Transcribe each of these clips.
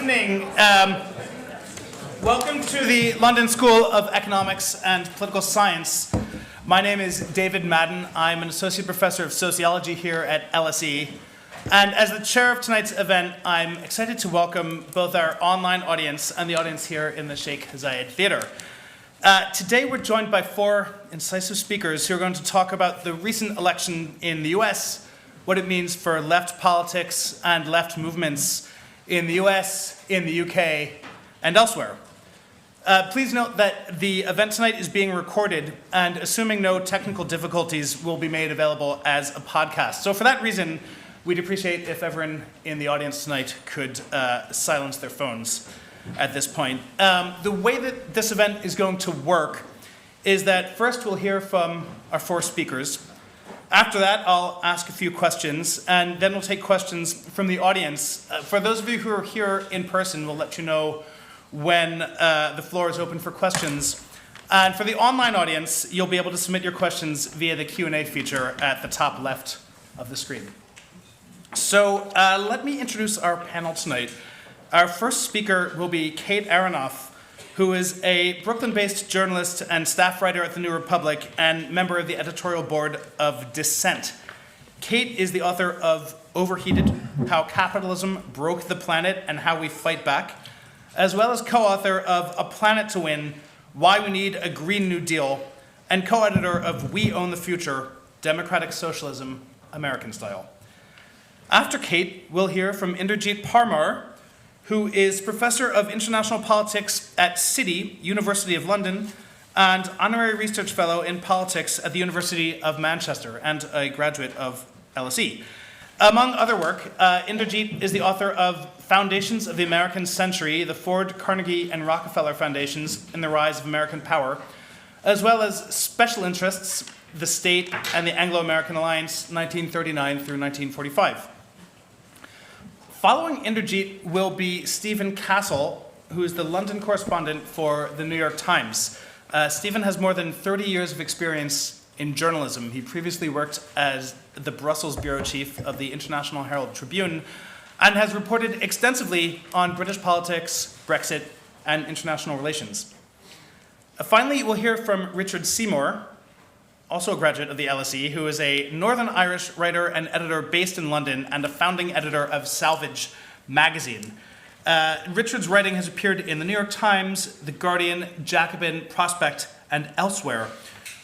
evening. Welcome to the London School of Economics and Political Science. My name is David Madden. I'm an associate professor of sociology here at LSE. And as the chair of tonight's event, I'm excited to welcome both our online audience and the audience here in the Sheikh Zayed Theatre. Today we're joined by four incisive speakers who are going to talk about the recent election in the US, what it means for left politics and left movements in the US, in the UK, and elsewhere. Please note that the event tonight is being recorded and, assuming no technical difficulties, will be made available as a podcast. So for that reason, we'd appreciate if everyone in the audience tonight could silence their phones at this point. The way that this event is going to work is that first we'll hear from our four speakers. After that, I'll ask a few questions, and then we'll take questions from the audience. For those of you who are here in person, we'll let you know when the floor is open for questions. And for the online audience, you'll be able to submit your questions via the Q&A feature at the top left of the screen. So let me introduce our panel tonight. Our first speaker will be Kate Aronoff, who is a Brooklyn-based journalist and staff writer at the New Republic and member of the editorial board of Dissent. Kate is the author of Overheated: How Capitalism Broke the Planet and How We Fight Back, as well as co-author of A Planet to Win: Why We Need a Green New Deal, and co-editor of We Own the Future: Democratic Socialism, American Style. After Kate, we'll hear from Inderjeet Parmar, who is professor of international politics at City, University of London, and honorary research fellow in politics at the University of Manchester, and a graduate of LSE. Among other work, Inderjeet is the author of Foundations of the American Century, the Ford, Carnegie, and Rockefeller Foundations in the Rise of American Power, as well as Special Interests, the State, and the Anglo-American Alliance, 1939 through 1945. Following Inderjeet will be Stephen Castle, who is the London correspondent for the New York Times. Stephen has more than 30 years of experience in journalism. He previously worked as the Brussels bureau chief of the International Herald Tribune and has reported extensively on British politics, Brexit, and international relations. Finally, we'll hear from Richard Seymour, also a graduate of the LSE, who is a Northern Irish writer and editor based in London and a founding editor of Salvage magazine. Richard's writing has appeared in the New York Times, The Guardian, Jacobin, Prospect, and elsewhere.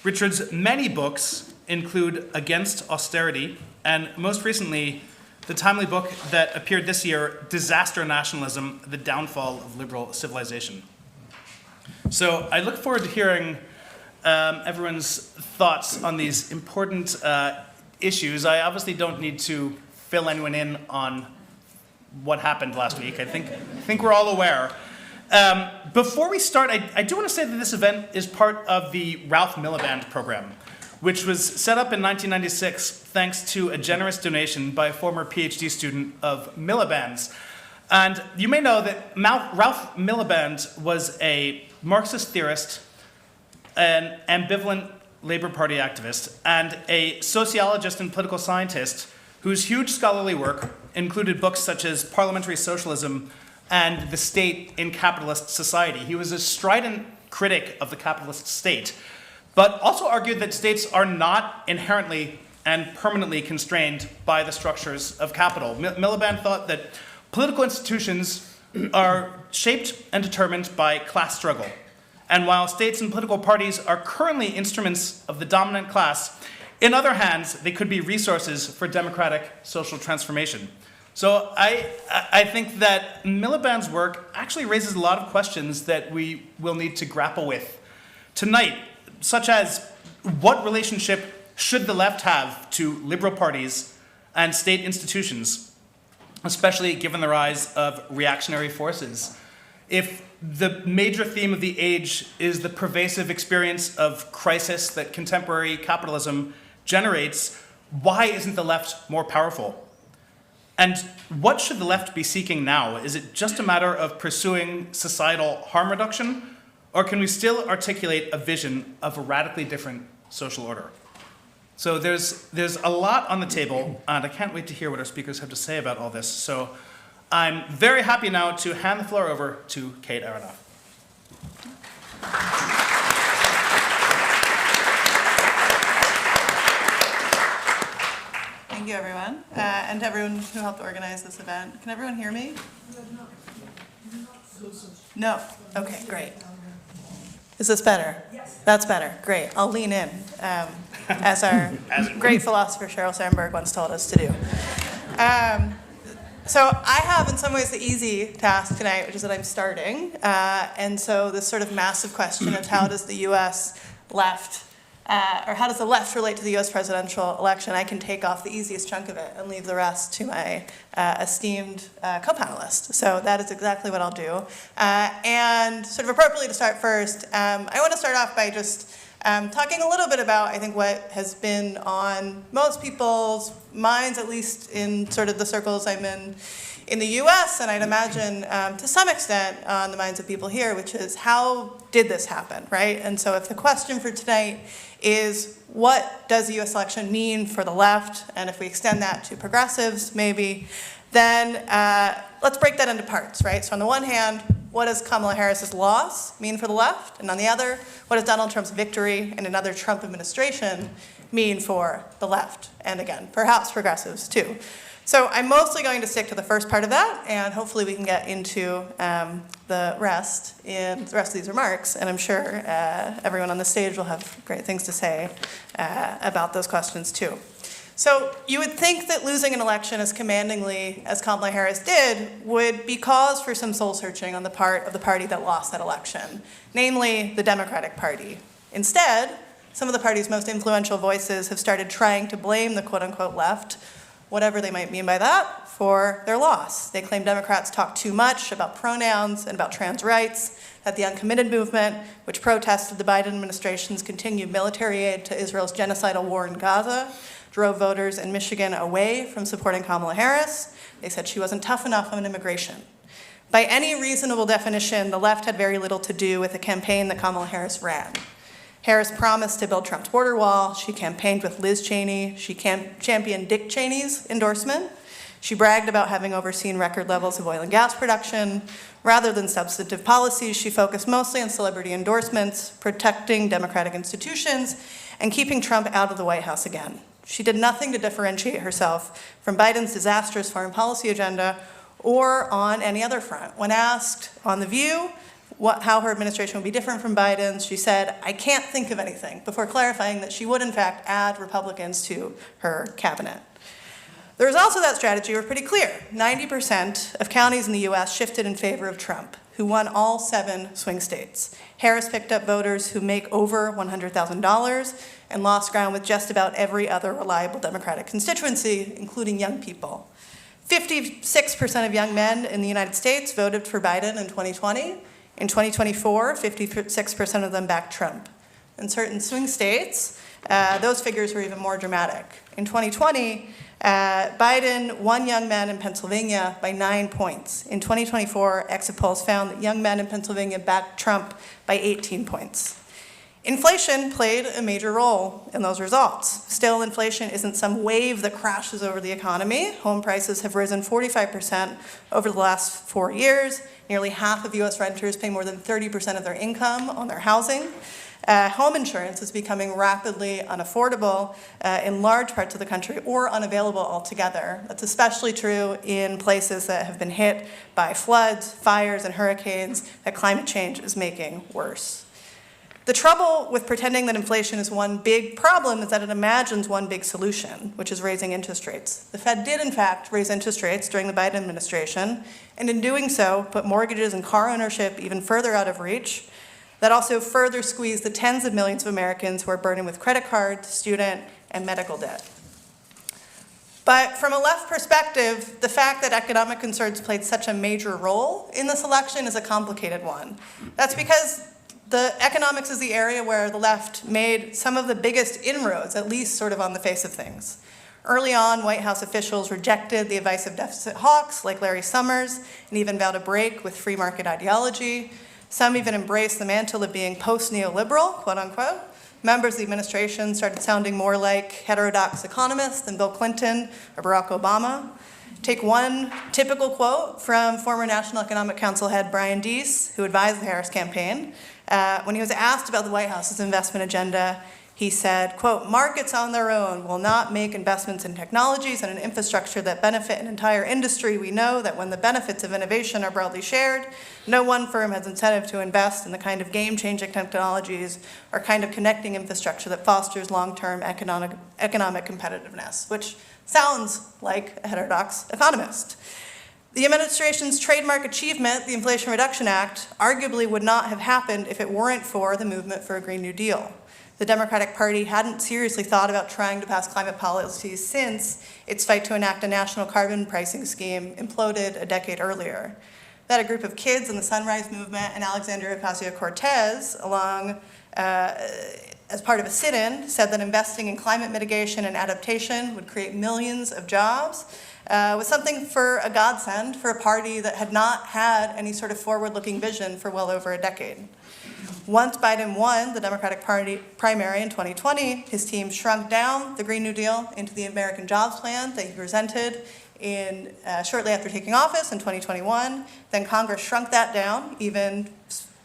Richard's many books include Against Austerity, and most recently, the timely book that appeared this year, Disaster Nationalism: The Downfall of Liberal Civilization. So I look forward to hearing everyone's thoughts on these important issues. I obviously don't need to fill anyone in on what happened last week. I think we're all aware. Before we start, I do want to say that this event is part of the Ralph Miliband program, which was set up in 1996 thanks to a generous donation by a former PhD student of Miliband's. And you may know that Ralph Miliband was a Marxist theorist, an ambivalent Labour Party activist, and a sociologist and political scientist whose huge scholarly work included books such as Parliamentary Socialism and The State in Capitalist Society. He was a strident critic of the capitalist state, but also argued that states are not inherently and permanently constrained by the structures of capital. Miliband thought that political institutions are shaped and determined by class struggle. And while states and political parties are currently instruments of the dominant class, in other hands, they could be resources for democratic social transformation. So I think that Miliband's work actually raises a lot of questions that we will need to grapple with tonight, such as what relationship should the left have to liberal parties and state institutions, especially given the rise of reactionary forces? If the major theme of the age is the pervasive experience of crisis that contemporary capitalism generates, why isn't the left more powerful? And what should the left be seeking now? Is it just a matter of pursuing societal harm reduction, or can we still articulate a vision of a radically different social order? So there's a lot on the table, and I can't wait to hear what our speakers have to say about all this. So I'm very happy now to hand the floor over to Kate Aronoff. Thank you, everyone, and to everyone who helped organize this event. Can everyone hear me? No? Okay, great. Is this better? Yes. That's better. Great. I'll lean in, as our great philosopher Sheryl Sandberg once told us to do. So I have, in some ways, the easy task tonight, which is that I'm starting. And so this sort of massive question of how does the U.S. left, or how does the left relate to the U.S. presidential election, I can take off the easiest chunk of it and leave the rest to my esteemed co-panelist. So that is exactly what I'll do. And sort of appropriately to start first, I want to start off by just talking a little bit about, I think, what has been on most people's minds, at least in sort of the circles I'm in the US, and I'd imagine to some extent on the minds of people here, which is how did this happen, right? And so if the question for tonight is what does the US election mean for the left, and if we extend that to progressives maybe, then let's break that into parts, right? So on the one hand, what does Kamala Harris's loss mean for the left? And on the other, what does Donald Trump's victory and another Trump administration mean for the left? And again, perhaps progressives too. So I'm mostly going to stick to the first part of that, and hopefully we can get into the rest of these remarks, and I'm sure everyone on the stage will have great things to say about those questions too. So you would think that losing an election as commandingly as Kamala Harris did would be cause for some soul-searching on the part of the party that lost that election, namely the Democratic Party. Instead, some of the party's most influential voices have started trying to blame the quote-unquote left, whatever they might mean by that, for their loss. They claim Democrats talk too much about pronouns and about trans rights, that the uncommitted movement, which protested the Biden administration's continued military aid to Israel's genocidal war in Gaza, drove voters in Michigan away from supporting Kamala Harris. They said she wasn't tough enough on immigration. By any reasonable definition, the left had very little to do with the campaign that Kamala Harris ran. Harris promised to build Trump's border wall. She campaigned with Liz Cheney. She championed Dick Cheney's endorsement. She bragged about having overseen record levels of oil and gas production. Rather than substantive policies, she focused mostly on celebrity endorsements, protecting democratic institutions, and keeping Trump out of the White House again. She did nothing to differentiate herself from Biden's disastrous foreign policy agenda or on any other front. When asked on The View how her administration would be different from Biden's, she said, "I can't think of anything," before clarifying that she would in fact add Republicans to her cabinet. The results of that strategy were pretty clear. 90% of counties in the US shifted in favor of Trump, who won all 7 swing states. Harris picked up voters who make over $100,000 and lost ground with just about every other reliable Democratic constituency, including young people. 56% of young men in the United States voted for Biden in 2020. In 2024, 56% of them backed Trump. In certain swing states, those figures were even more dramatic. In 2020, Biden won young men in Pennsylvania by 9 points. In 2024, exit polls found that young men in Pennsylvania backed Trump by 18 points. Inflation played a major role in those results. Still, inflation isn't some wave that crashes over the economy. Home prices have risen 45% over the last 4 years. Nearly half of US renters pay more than 30% of their income on their housing. Home insurance is becoming rapidly unaffordable in large parts of the country or unavailable altogether. That's especially true in places that have been hit by floods, fires, and hurricanes that climate change is making worse. The trouble with pretending that inflation is one big problem is that it imagines one big solution, which is raising interest rates. The Fed did, in fact, raise interest rates during the Biden administration, and in doing so, put mortgages and car ownership even further out of reach. That also further squeezed the tens of millions of Americans who are burdened with credit card, student, and medical debt. But from a left perspective, the fact that economic concerns played such a major role in this election is a complicated one. That's because the economics is the area where the left made some of the biggest inroads, at least sort of on the face of things. Early on, White House officials rejected the advice of deficit hawks like Larry Summers and even vowed a break with free market ideology. Some even embraced the mantle of being post-neoliberal, quote unquote. Members of the administration started sounding more like heterodox economists than Bill Clinton or Barack Obama. Take one typical quote from former National Economic Council head Brian Deese, who advised the Harris campaign. When he was asked about the White House's investment agenda, he said, quote, "Markets on their own will not make investments in technologies and an infrastructure that benefit an entire industry. We know that when the benefits of innovation are broadly shared, no one firm has incentive to invest in the kind of game-changing technologies or kind of connecting infrastructure that fosters long-term economic competitiveness," which sounds like a heterodox economist. The administration's trademark achievement, the Inflation Reduction Act, arguably would not have happened if it weren't for the movement for a Green New Deal. The Democratic Party hadn't seriously thought about trying to pass climate policies since its fight to enact a national carbon pricing scheme imploded a decade earlier. That a group of kids in the Sunrise Movement and Alexandria Ocasio-Cortez, as part of a sit-in, said that investing in climate mitigation and adaptation would create millions of jobs, was something for a godsend for a party that had not had any sort of forward-looking vision for well over a decade. Once Biden won the Democratic Party primary in 2020, his team shrunk down the Green New Deal into the American Jobs Plan that he presented shortly after taking office in 2021. Then Congress shrunk that down even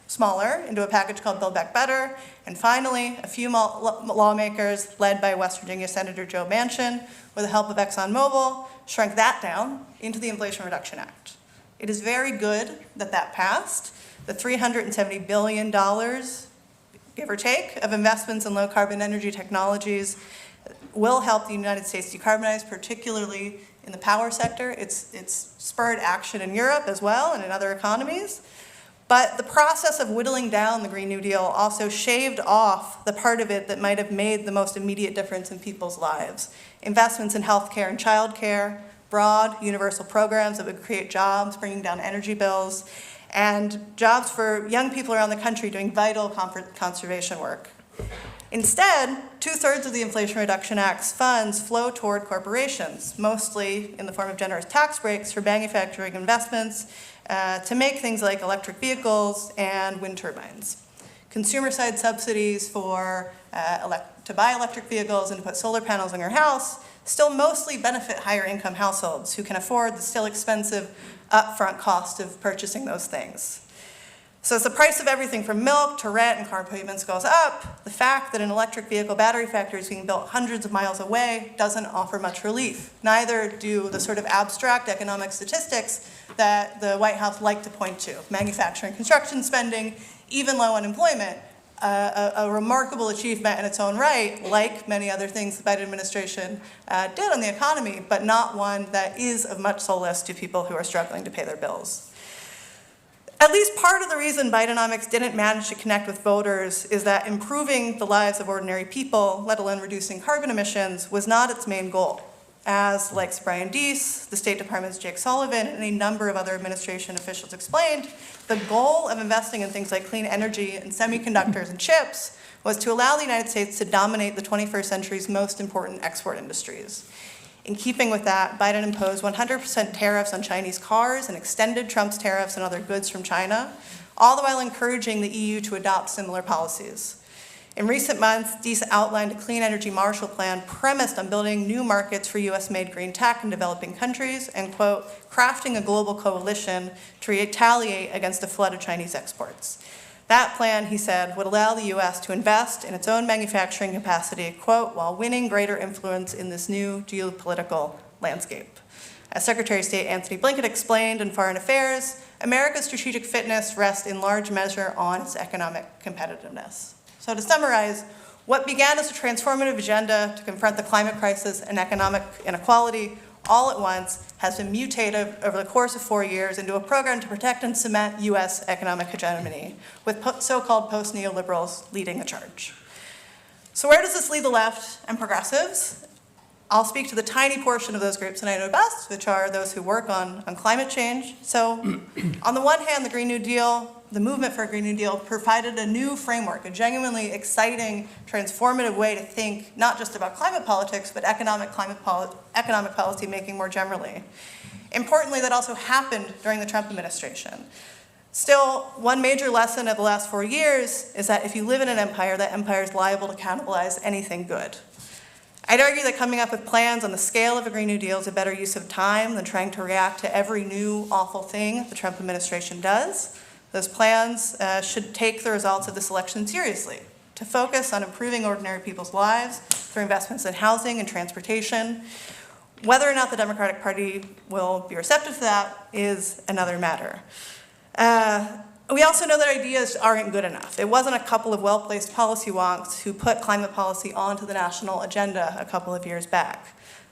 smaller into a package called Build Back Better. And finally, a few lawmakers led by West Virginia Senator Joe Manchin, with the help of ExxonMobil, shrunk that down into the Inflation Reduction Act. It is very good that that passed. The $370 billion, give or take, of investments in low-carbon energy technologies will help the United States decarbonize, particularly in the power sector. It's spurred action in Europe as well and in other economies. But the process of whittling down the Green New Deal also shaved off the part of it that might have made the most immediate difference in people's lives. Investments in healthcare and childcare, broad universal programs that would create jobs, bringing down energy bills, and jobs for young people around the country doing vital conservation work. Instead, 2/3 of the Inflation Reduction Act's funds flow toward corporations, mostly in the form of generous tax breaks for manufacturing investments to make things like electric vehicles and wind turbines. Consumer-side subsidies for to buy electric vehicles and to put solar panels on your house still mostly benefit higher-income households who can afford the still expensive upfront cost of purchasing those things. So as the price of everything from milk to rent and car payments goes up, the fact that an electric vehicle battery factory is being built hundreds of miles away doesn't offer much relief. Neither do the sort of abstract economic statistics that the White House liked to point to. Manufacturing, construction spending, even low unemployment, a remarkable achievement in its own right, like many other things the Biden administration did on the economy, but not one that is of much solace to people who are struggling to pay their bills. At least part of the reason Bidenomics didn't manage to connect with voters is that improving the lives of ordinary people, let alone reducing carbon emissions, was not its main goal. As, like Brian Deese, the State Department's Jake Sullivan, and a number of other administration officials explained, the goal of investing in things like clean energy and semiconductors and chips was to allow the United States to dominate the 21st century's most important export industries. In keeping with that, Biden imposed 100% tariffs on Chinese cars and extended Trump's tariffs on other goods from China, all the while encouraging the EU to adopt similar policies. In recent months, Deese outlined a clean energy Marshall Plan premised on building new markets for US-made green tech in developing countries and, quote, crafting a global coalition to retaliate against a flood of Chinese exports. That plan, he said, would allow the US to invest in its own manufacturing capacity, quote, while winning greater influence in this new geopolitical landscape. As Secretary of State Anthony Blinken explained in Foreign Affairs, America's strategic fitness rests in large measure on its economic competitiveness. So to summarize, what began as a transformative agenda to confront the climate crisis and economic inequality all at once has been mutated over the course of 4 years into a program to protect and cement US economic hegemony, with so-called post-neoliberals leading the charge. So where does this leave the left and progressives? I'll speak to the tiny portion of those groups that I know best, which are those who work on climate change. So on the one hand, the Green New Deal, the movement for a Green New Deal, provided a new framework, a genuinely exciting, transformative way to think not just about climate politics, but economic policy making more generally. Importantly, that also happened during the Trump administration. Still, one major lesson of the last 4 years is that if you live in an empire, that empire is liable to cannibalize anything good. I'd argue that coming up with plans on the scale of a Green New Deal is a better use of time than trying to react to every new awful thing the Trump administration does. Those plans should take the results of this election seriously, to focus on improving ordinary people's lives through investments in housing and transportation. Whether or not the Democratic Party will be receptive to that is another matter. We also know that ideas aren't good enough. It wasn't a couple of well-placed policy wonks who put climate policy onto the national agenda a couple of years back.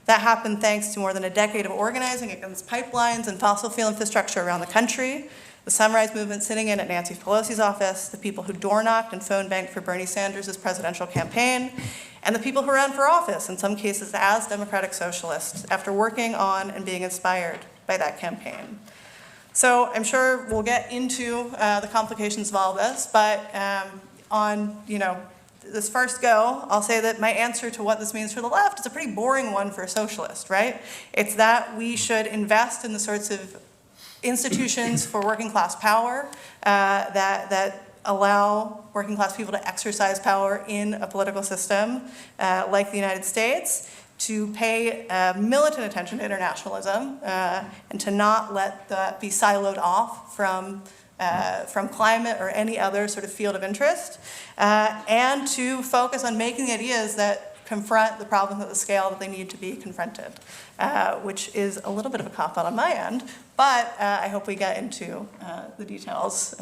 That happened thanks to more than a decade of organizing against pipelines and fossil fuel infrastructure around the country, the Sunrise Movement sitting in at Nancy Pelosi's office, the people who door-knocked and phone-banked for Bernie Sanders' presidential campaign, and the people who ran for office, in some cases as democratic socialists, after working on and being inspired by that campaign. So I'm sure we'll get into the complications of all this, but on this first go, I'll say that my answer to what this means for the left is a pretty boring one for a socialist, right? It's that we should invest in the sorts of institutions for working class power that allow working class people to exercise power in a political system like the United States, to pay militant attention to internationalism and to not let that be siloed off from climate or any other sort of field of interest, and to focus on making the ideas that confront the problems at the scale that they need to be confronted, which is a little bit of a cop-out on my end, but I hope we get into the details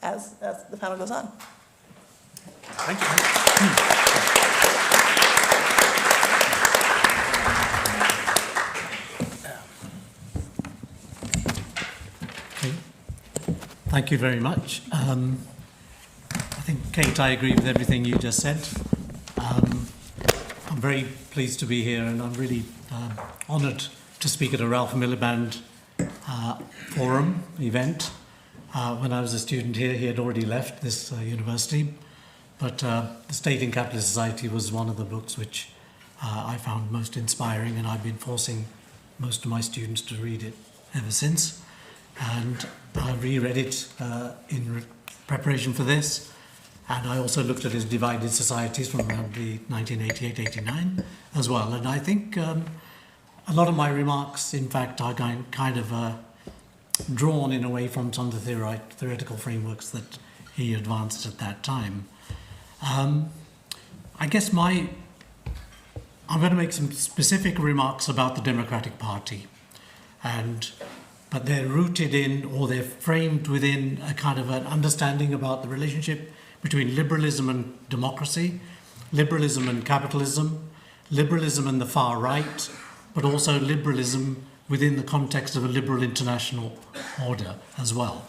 as the panel goes on. Thank you. Thank you very much. I think, Kate, I agree with everything you just said. I'm very pleased to be here, and I'm really honoured to speak at a Ralph Miliband forum event. When I was a student here, he had already left this university, but The State in Capitalist Society was one of the books which I found most inspiring, and I've been forcing most of my students to read it ever since. And I reread it in preparation for this, and I also looked at his Divided Societies from around the 1988-89 as well. And I think a lot of my remarks, in fact, are kind of drawn in a way from some of the theoretical frameworks that he advanced at that time. I guess I'm going to make some specific remarks about the Democratic Party, but they're rooted in, or they're framed within, a kind of an understanding about the relationship between liberalism and democracy, liberalism and capitalism, liberalism and the far right, but also liberalism within the context of a liberal international order as well.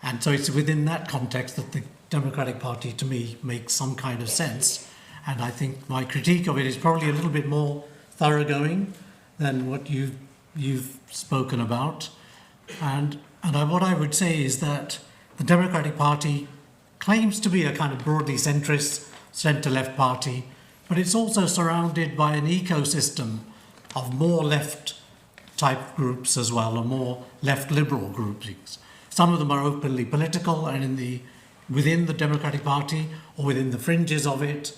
And so it's within that context that the Democratic Party, to me, makes some kind of sense. And I think my critique of it is probably a little bit more thoroughgoing than what you've spoken about. And what I would say is that the Democratic Party claims to be a kind of broadly centrist, centre-left party, but it's also surrounded by an ecosystem of more left-type groups as well, or more left-liberal groupings. Some of them are openly political and within the Democratic Party or within the fringes of it.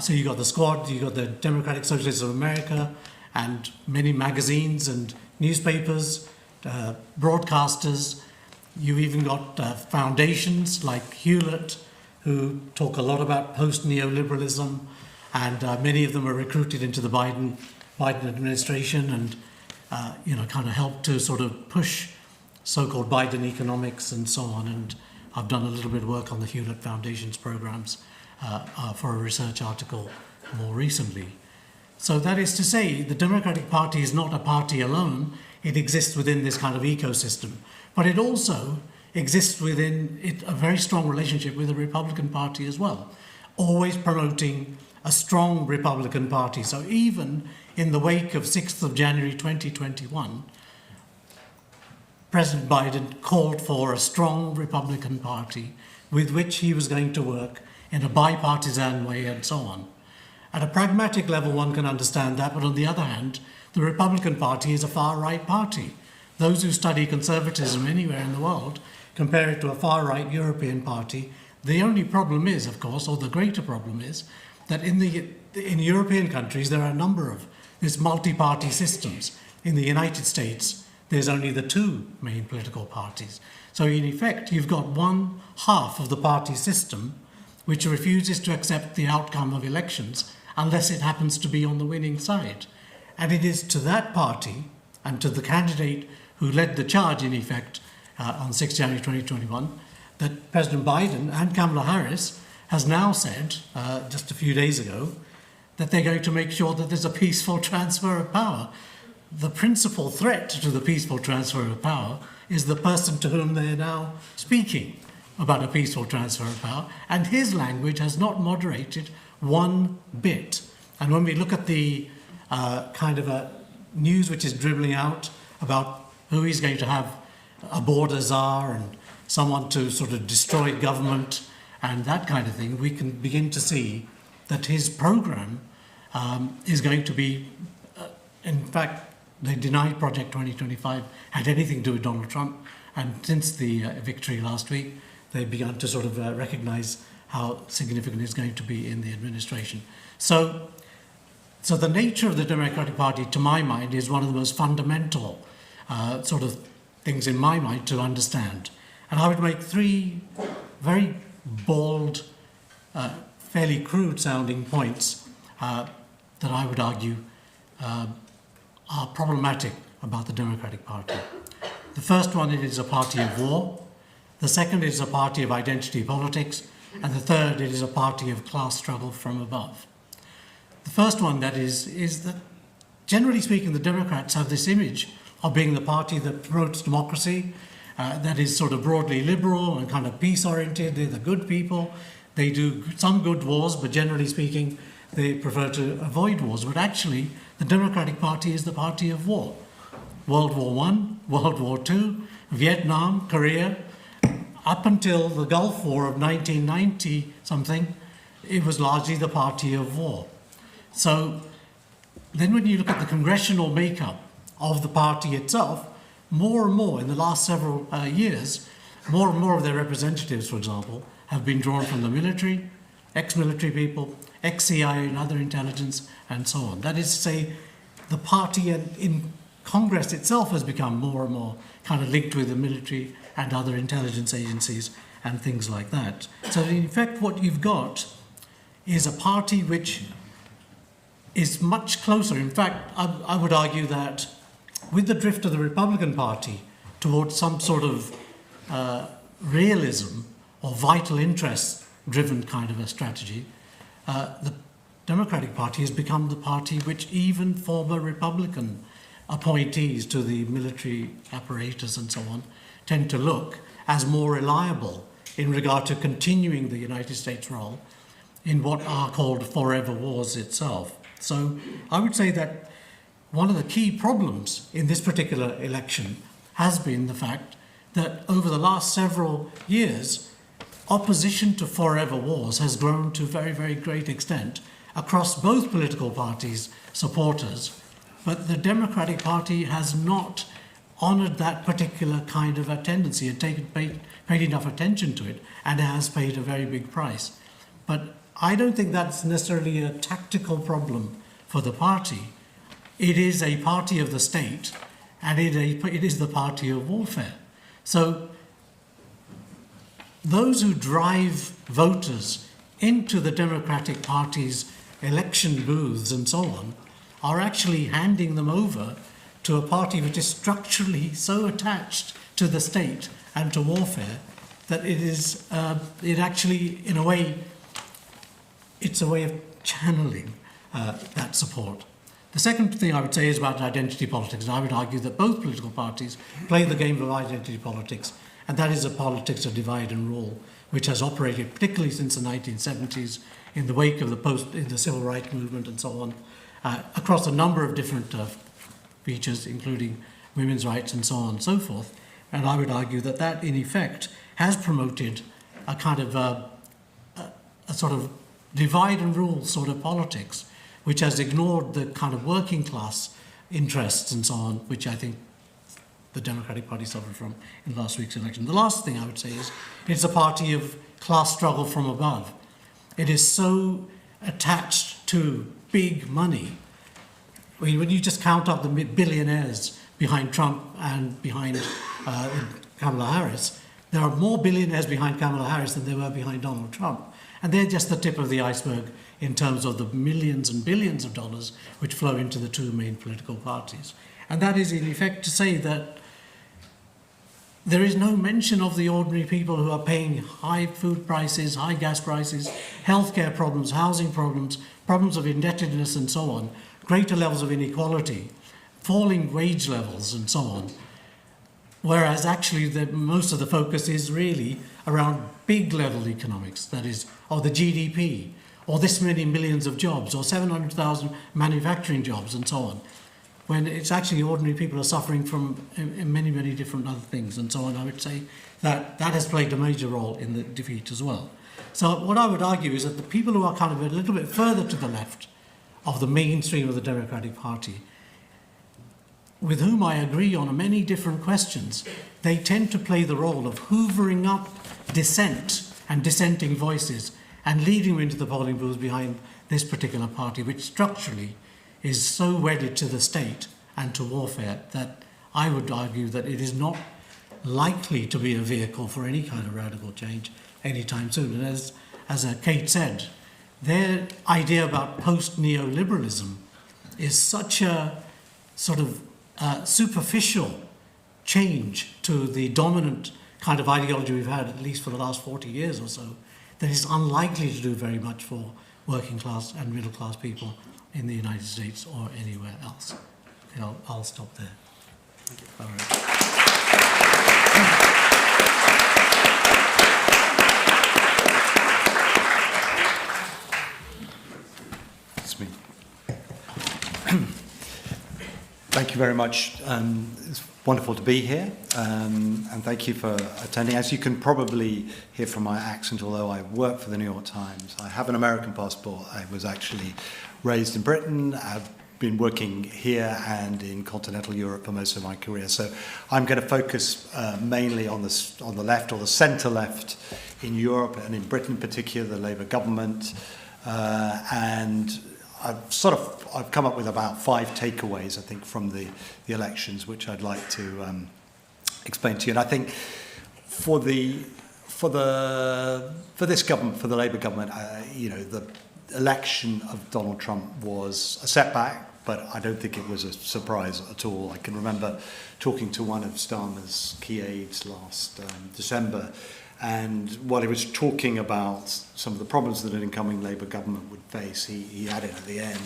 So you've got the Squad, you've got the Democratic Socialists of America, and many magazines and newspapers, broadcasters. You've even got foundations like Hewlett, who talk a lot about post-neoliberalism, and many of them are recruited into the Biden administration and kind of help to sort of push so-called Biden economics and so on. And I've done a little bit of work on the Hewlett Foundation's programs for a research article more recently. So that is to say, the Democratic Party is not a party alone. It exists within this kind of ecosystem. But it also exists within it a very strong relationship with the Republican Party as well, always promoting a strong Republican Party. So even in the wake of 6th of January 2021, President Biden called for a strong Republican Party with which he was going to work in a bipartisan way and so on. At a pragmatic level, one can understand that, but on the other hand, the Republican Party is a far-right party. Those who study conservatism anywhere in the world compare it to a far-right European party. The only problem is, of course, or the greater problem is, that in the in European countries, there are a number of these multi-party systems. In the United States, there's only the two main political parties. So in effect, you've got one half of the party system which refuses to accept the outcome of elections unless it happens to be on the winning side. And it is to that party and to the candidate who led the charge, in effect, on 6 January 2021, that President Biden and Kamala Harris has now said, just a few days ago, that they're going to make sure that there's a peaceful transfer of power. The principal threat to the peaceful transfer of power is the person to whom they're now speaking about a peaceful transfer of power, and his language has not moderated one bit. And when we look at the kind of a news which is dribbling out about who he's going to have a border czar and someone to sort of destroy government and that kind of thing, we can begin to see that his program is going to be, in fact, they denied Project 2025 had anything to do with Donald Trump, and since the victory last week, they've begun to sort of recognize how significant it's going to be in the administration. So the nature of the Democratic Party, to my mind, is one of the most fundamental sort of things in my mind to understand. And I would make three very bold, fairly crude sounding points that I would argue are problematic about the Democratic Party. The first one, it is a party of war. The second is a party of identity politics. And the third, it is a party of class struggle from above. The first one, that is that, generally speaking, the Democrats have this image of being the party that promotes democracy, that is sort of broadly liberal and kind of peace-oriented. They're the good people. They do some good wars, but generally speaking, they prefer to avoid wars. But actually, the Democratic Party is the party of war. World War I, World War II, Vietnam, Korea, up until the Gulf War of 1990-something, it was largely the party of war. So then when you look at the congressional makeup of the party itself, more and more in the last several years, more and more of their representatives, for example, have been drawn from the military, ex-military people, ex-CIA and other intelligence, and so on. That is to say, the party in Congress itself has become more and more kind of linked with the military and other intelligence agencies and things like that. So in effect, what you've got is a party which is much closer. In fact, I would argue that with the drift of the Republican Party towards some sort of realism or vital interest-driven kind of a strategy, the Democratic Party has become the party which even former Republican appointees to the military apparatus and so on tend to look as more reliable in regard to continuing the United States role in what are called forever wars itself. So I would say that one of the key problems in this particular election has been the fact that over the last several years, opposition to forever wars has grown to a very, very great extent across both political parties' supporters. But the Democratic Party has not honoured that particular kind of a tendency and paid enough attention to it, and has paid a very big price. But I don't think that's necessarily a tactical problem for the party. It is a party of the state, and it is the party of warfare. So those who drive voters into the Democratic Party's election booths and so on are actually handing them over to a party which is structurally so attached to the state and to warfare that it actually, in a way, it's a way of channeling that support. The second thing I would say is about identity politics, and I would argue that both political parties play the game of identity politics, and that is a politics of divide and rule, which has operated particularly since the 1970s in the wake of the civil rights movement and so on, across a number of different features, including women's rights and so on and so forth. And I would argue that that, in effect, has promoted a kind of a sort of divide and rule sort of politics, which has ignored the kind of working class interests and so on, which I think the Democratic Party suffered from in last week's election. The last thing I would say is it's a party of class struggle from above. It is so attached to big money. I mean, when you just count up the billionaires behind Trump and behind Kamala Harris, there are more billionaires behind Kamala Harris than there were behind Donald Trump. And they're just the tip of the iceberg in terms of the millions and billions of dollars which flow into the two main political parties. And that is in effect to say that there is no mention of the ordinary people who are paying high food prices, high gas prices, healthcare problems, housing problems, problems of indebtedness and so on, greater levels of inequality, falling wage levels and so on. Whereas actually most of the focus is really around big level economics, that is, or the GDP, or this many millions of jobs, or 700,000 manufacturing jobs and so on. When it's actually ordinary people are suffering from many, many different other things and so on. I would say that that has played a major role in the defeat as well. So what I would argue is that the people who are kind of a little bit further to the left of the mainstream of the Democratic Party, with whom I agree on many different questions, they tend to play the role of hoovering up dissent and dissenting voices and leading them into the polling booths behind this particular party, which structurally is so wedded to the state and to warfare that I would argue that it is not likely to be a vehicle for any kind of radical change anytime soon. And as Kate said, their idea about post-neoliberalism is such a sort of superficial change to the dominant kind of ideology we've had, at least for the last 40 years or so, that it's unlikely to do very much for working class and middle class people in the United States or anywhere else. Okay, I'll stop there. Thank you. All right. It's me. Thank you very much. It's wonderful to be here, and thank you for attending. As you can probably hear from my accent, although I work for the New York Times, I have an American passport. I was actually raised in Britain. I've been working here and in continental Europe for most of my career. So I'm going to focus mainly on the left or the centre left in Europe and in Britain in particular, the Labour government, and I've come up with about 5 takeaways, I think, from the elections, which I'd like to explain to you. And I think for this government, for the Labour government, the election of Donald Trump was a setback, but I don't think it was a surprise at all. I can remember talking to one of Starmer's key aides last December, and while he was talking about some of the problems that an incoming Labour government would face, he added at the end,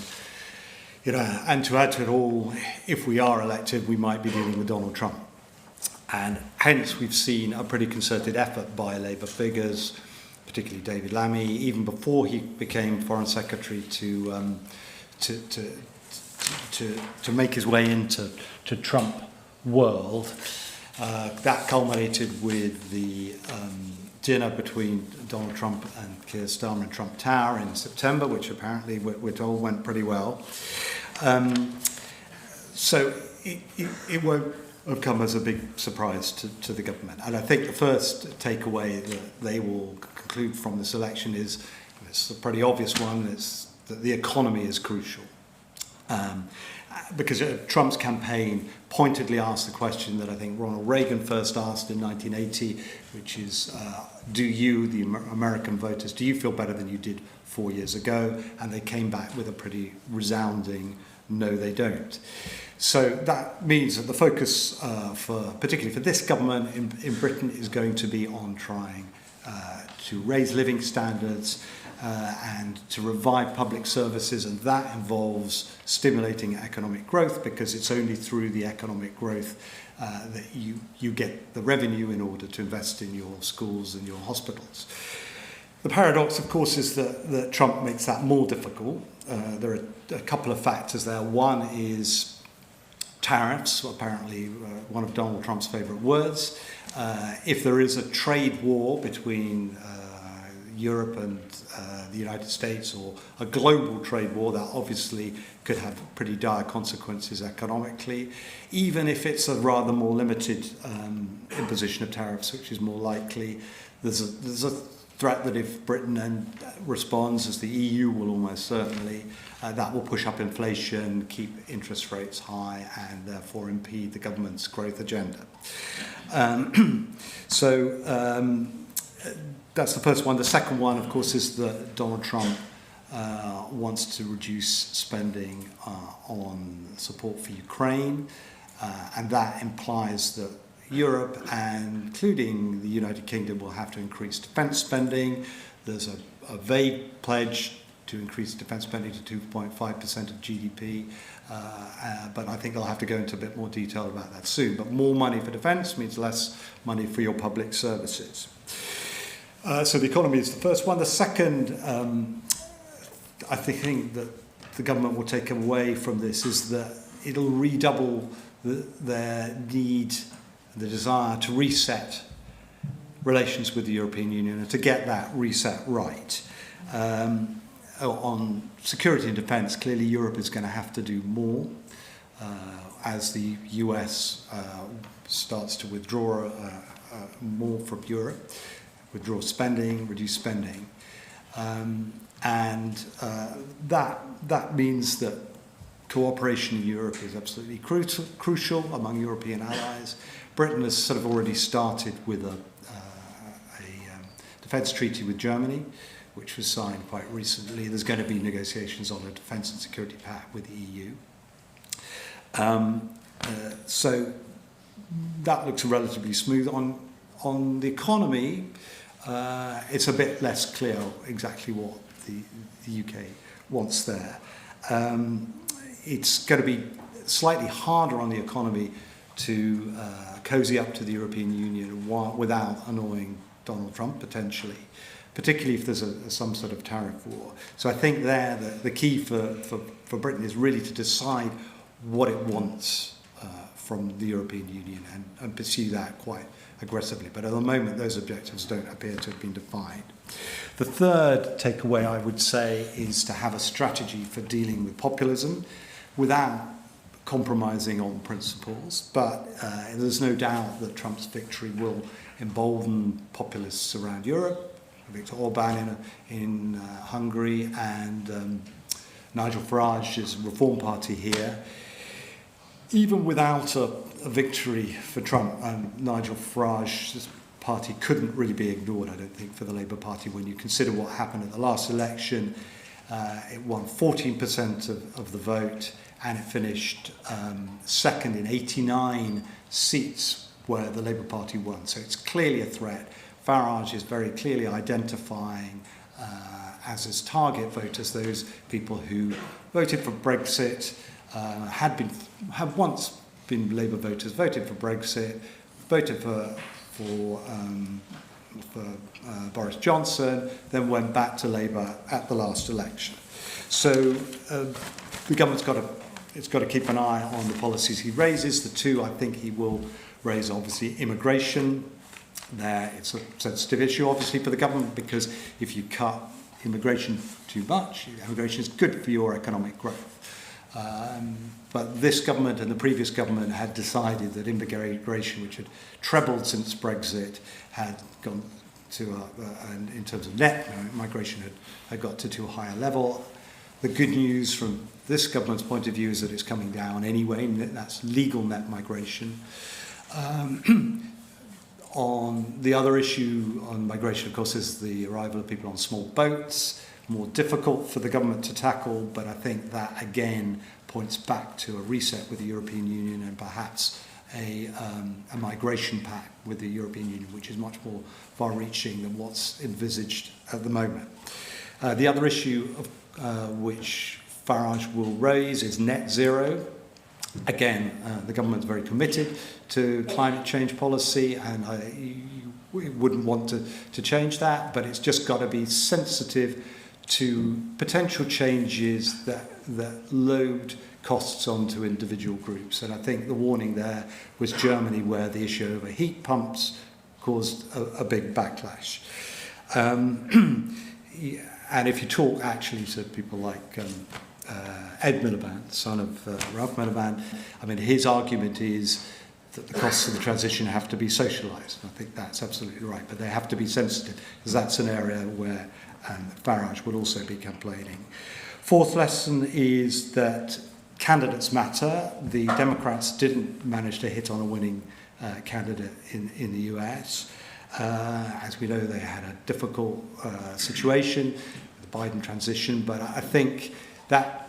and to add to it all, if we are elected, we might be dealing with Donald Trump. And hence we've seen a pretty concerted effort by Labour figures, particularly David Lammy, even before he became Foreign Secretary, to make his way into Trump world. That culminated with the dinner between Donald Trump and Keir Starmer in Trump Tower in September, which apparently we're told went pretty well. So it won't have come as a big surprise to the government. And I think the first takeaway that they will conclude from this election is, it's a pretty obvious one, it's that the economy is crucial. Because Trump's campaign pointedly asked the question that I think Ronald Reagan first asked in 1980, which is, do you, the American voters, do you feel better than you did 4 years ago? And they came back with a pretty resounding, no, they don't. So that means that the focus, particularly for this government in Britain, is going to be on trying to raise living standards and to revive public services, and that involves stimulating economic growth, because it's only through the economic growth that you get the revenue in order to invest in your schools and your hospitals. The paradox, of course, is that Trump makes that more difficult. There are a couple of factors there. One is tariffs, apparently one of Donald Trump's favourite words. If there is a trade war between Europe and the United States, or a global trade war, that obviously could have pretty dire consequences economically, even if it's a rather more limited imposition of tariffs, which is more likely. There's a threat that if Britain responds, as the EU will almost certainly, that will push up inflation, keep interest rates high, and therefore impede the government's growth agenda. That's the first one. The second one, of course, is that Donald Trump wants to reduce spending on support for Ukraine, and that implies that Europe, and including the United Kingdom, will have to increase defence spending. There's a vague pledge to increase defence spending to 2.5% of GDP, but I think they'll have to go into a bit more detail about that soon. But more money for defence means less money for your public services. So the economy is the first one. The second, I think that the government will take away from this is that it'll redouble their need, the desire to reset relations with the European Union and to get that reset right. On security and defence, clearly Europe is going to have to do more as the US starts to withdraw more from Europe, withdraw spending, reduce spending. That means that cooperation in Europe is absolutely crucial among European allies. Britain has sort of already started with a defence treaty with Germany, which was signed quite recently. There's going to be negotiations on a defence and security pact with the EU. So that looks relatively smooth. On the economy, it's a bit less clear exactly what the UK wants there. It's going to be slightly harder on the economy to cozy up to the European Union without annoying Donald Trump, potentially, particularly if there's some sort of tariff war. So I think there the key for Britain is really to decide what it wants from the European Union and pursue that quite aggressively. But at the moment, those objectives don't appear to have been defined. The third takeaway, I would say, is to have a strategy for dealing with populism without compromising on principles. But there's no doubt that Trump's victory will embolden populists around Europe. Viktor Orban in Hungary and Nigel Farage's Reform Party here. Even without a victory for Trump, Nigel Farage's party couldn't really be ignored, I don't think, for the Labour Party when you consider what happened at the last election. It won 14% of the vote, and it finished second in 89 seats where the Labour Party won. So it's clearly a threat. Farage is very clearly identifying as his target voters those people who voted for Brexit, had once been Labour voters, voted for Brexit, voted for Boris Johnson, then went back to Labour at the last election. So the government's got to keep an eye on the policies he raises. The two I think he will raise, obviously, immigration. There, it's a sensitive issue, obviously, for the government, because if you cut immigration too much, immigration is good for your economic growth. But this government and the previous government had decided that immigration, which had trebled since Brexit, had gone to, and in terms of net migration, had got to a higher level. The good news from this government's point of view is that it's coming down anyway. That's legal net migration. On the other issue on migration, of course, is the arrival of people on small boats. More difficult for the government to tackle, but I think that again points back to a reset with the European Union and perhaps a migration pact with the European Union, which is much more far-reaching than what's envisaged at the moment. The other issue which Farage will raise is net zero. Again, the government's very committed to climate change policy, and we wouldn't want to change that, but it's just got to be sensitive to potential changes that load costs onto individual groups. And I think the warning there was Germany, where the issue over heat pumps caused a big backlash. And if you talk actually to people like Ed Miliband, son of Ralph Miliband, I mean, his argument is that the costs of the transition have to be socialised. I think that's absolutely right, but they have to be sensitive, because that's an area where Farage will also be complaining. Fourth lesson is that candidates matter. The Democrats didn't manage to hit on a winning candidate in the US. As we know, they had a difficult situation with the Biden transition, but I think that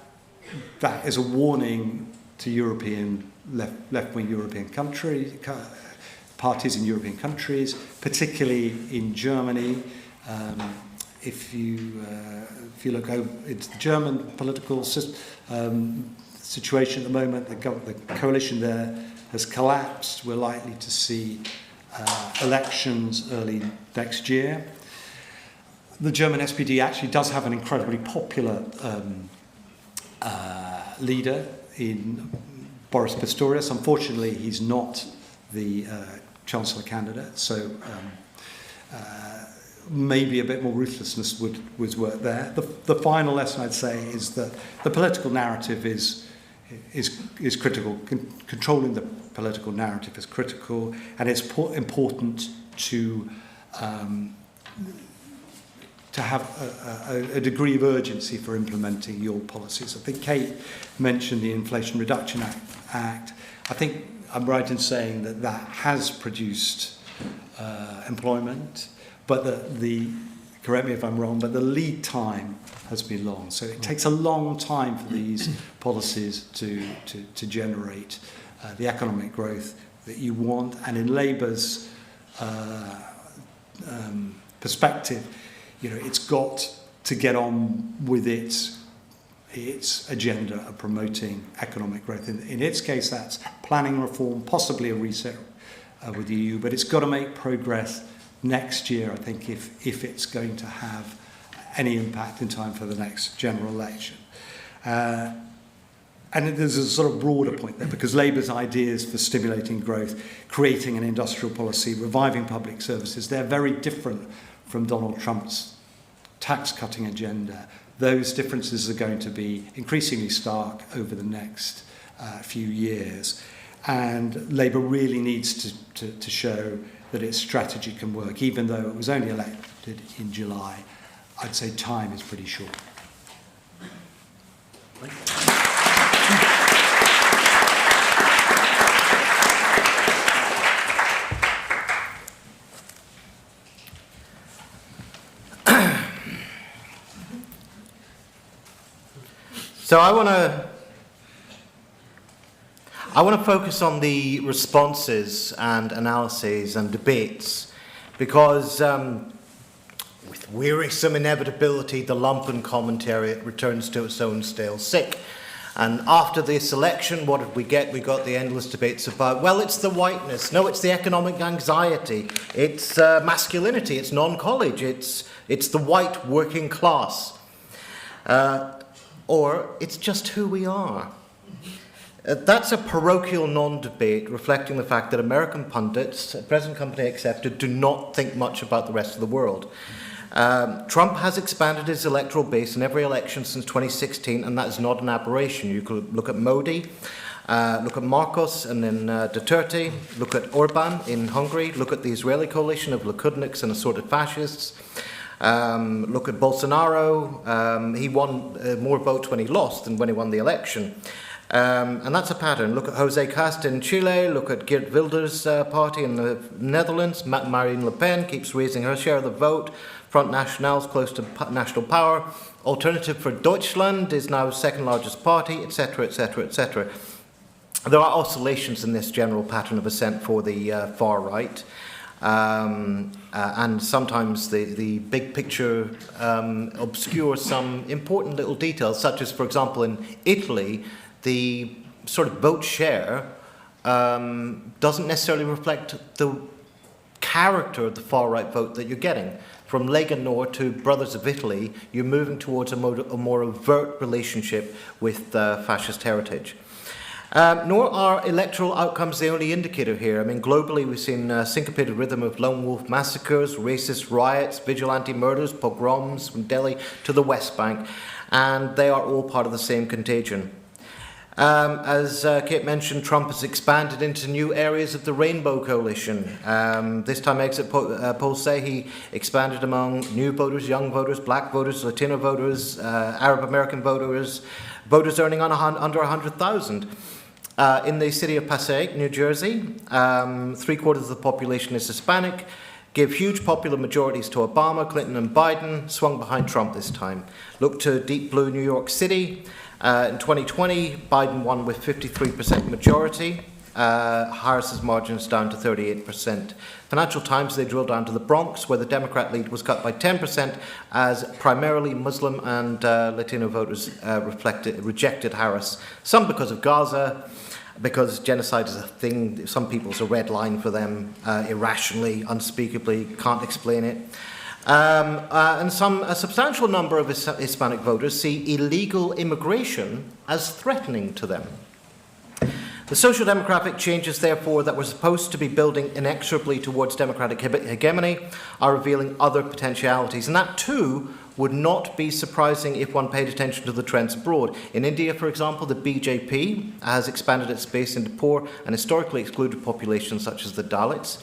is a warning to European left-wing European parties in European countries, particularly in Germany. If you look over into the German political situation at the moment, the coalition there has collapsed. We're likely to see elections early next year. The German SPD actually does have an incredibly popular leader in Boris Pistorius. Unfortunately, he's not the Chancellor candidate, so maybe a bit more ruthlessness would work there. The final lesson I'd say is that the political narrative is critical. Controlling the political narrative is critical, and it's important to have a degree of urgency for implementing your policies. I think Kate mentioned the Inflation Reduction Act. I think I'm right in saying that has produced employment, but correct me if I'm wrong, but the lead time has been long. So it takes a long time for these policies to generate the economic growth that you want. And in Labour's perspective, it's got to get on with its agenda of promoting economic growth. In its case, that's planning reform, possibly a reset with the EU, but it's got to make progress next year, I think, if it's going to have any impact in time for the next general election. And there's a sort of broader point there, because Labour's ideas for stimulating growth, creating an industrial policy, reviving public services, they're very different from Donald Trump's tax-cutting agenda. Those differences are going to be increasingly stark over the next few years. And Labour really needs to show that its strategy can work. Even though it was only elected in July, I'd say time is pretty short. So I want to focus on the responses and analyses and debates, because with wearisome inevitability, the lumpen commentariat returns to its own stale sick. And after this election, what did we get? We got the endless debates about, well, it's the whiteness. No, it's the economic anxiety. It's masculinity. It's non-college. It's the white working class. Or it's just who we are. That's a parochial non-debate reflecting the fact that American pundits, present company accepted, do not think much about the rest of the world. Trump has expanded his electoral base in every election since 2016, and that is not an aberration. You could look at Modi, look at Marcos and then Duterte, look at Orban in Hungary, look at the Israeli coalition of Likudniks and assorted fascists. Look at Bolsonaro. He won more votes when he lost than when he won the election. And that's a pattern. Look at Jose Cast in Chile. Look at Geert Wilders' party in the Netherlands. Marine Le Pen keeps raising her share of the vote. Front National's close to national power. Alternative for Deutschland is now second largest party, etc., etc., etc. There are oscillations in this general pattern of ascent for the far right. And sometimes the big picture obscures some important little details, such as, for example, in Italy, the sort of vote share doesn't necessarily reflect the character of the far-right vote that you're getting. From Lega Nord to Brothers of Italy, you're moving towards a more overt relationship with fascist heritage. Nor are electoral outcomes the only indicator here. I mean, globally, we've seen a syncopated rhythm of lone wolf massacres, racist riots, vigilante murders, pogroms from Delhi to the West Bank, and they are all part of the same contagion. As Kate mentioned, Trump has expanded into new areas of the Rainbow Coalition. This time exit polls say he expanded among new voters, young voters, black voters, Latino voters, Arab American voters, voters earning under 100,000. In the city of Passaic, New Jersey, 3/4 of the population is Hispanic, gave huge popular majorities to Obama, Clinton and Biden, swung behind Trump this time. Look to deep blue New York City. In 2020, Biden won with 53% majority. Harris's margin is down to 38%. Financial Times, they drill down to the Bronx, where the Democrat lead was cut by 10%, as primarily Muslim and Latino voters rejected Harris. Some because of Gaza, because genocide is a thing, some people's a red line for them, irrationally, unspeakably, can't explain it. And a substantial number of Hispanic voters see illegal immigration as threatening to them. The social demographic changes, therefore, that were supposed to be building inexorably towards democratic hegemony are revealing other potentialities. And that, too, would not be surprising if one paid attention to the trends abroad. In India, for example, the BJP has expanded its base into poor and historically excluded populations such as the Dalits.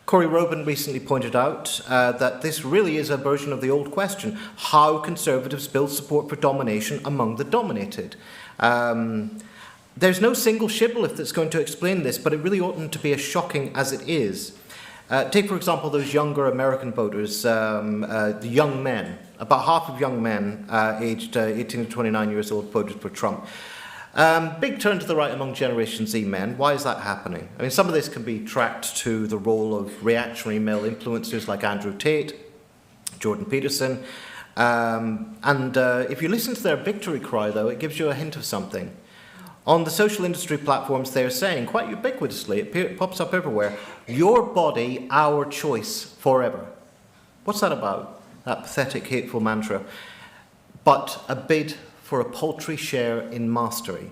Corey Robin recently pointed out that this really is a version of the old question: how conservatives build support for domination among the dominated. There's no single shibboleth that's going to explain this, but it really oughtn't to be as shocking as it is. Take, for example, those younger American voters, the young men. About half of young men aged 18 to 29 years old voted for Trump. Big turn to the right among Generation Z men. Why is that happening? I mean, some of this can be tracked to the role of reactionary male influencers like Andrew Tate, Jordan Peterson. If you listen to their victory cry, though, it gives you a hint of something. On the social industry platforms, they're saying, quite ubiquitously, it pops up everywhere, your body, our choice, forever. What's that about? That pathetic, hateful mantra. But a bid for a paltry share in mastery.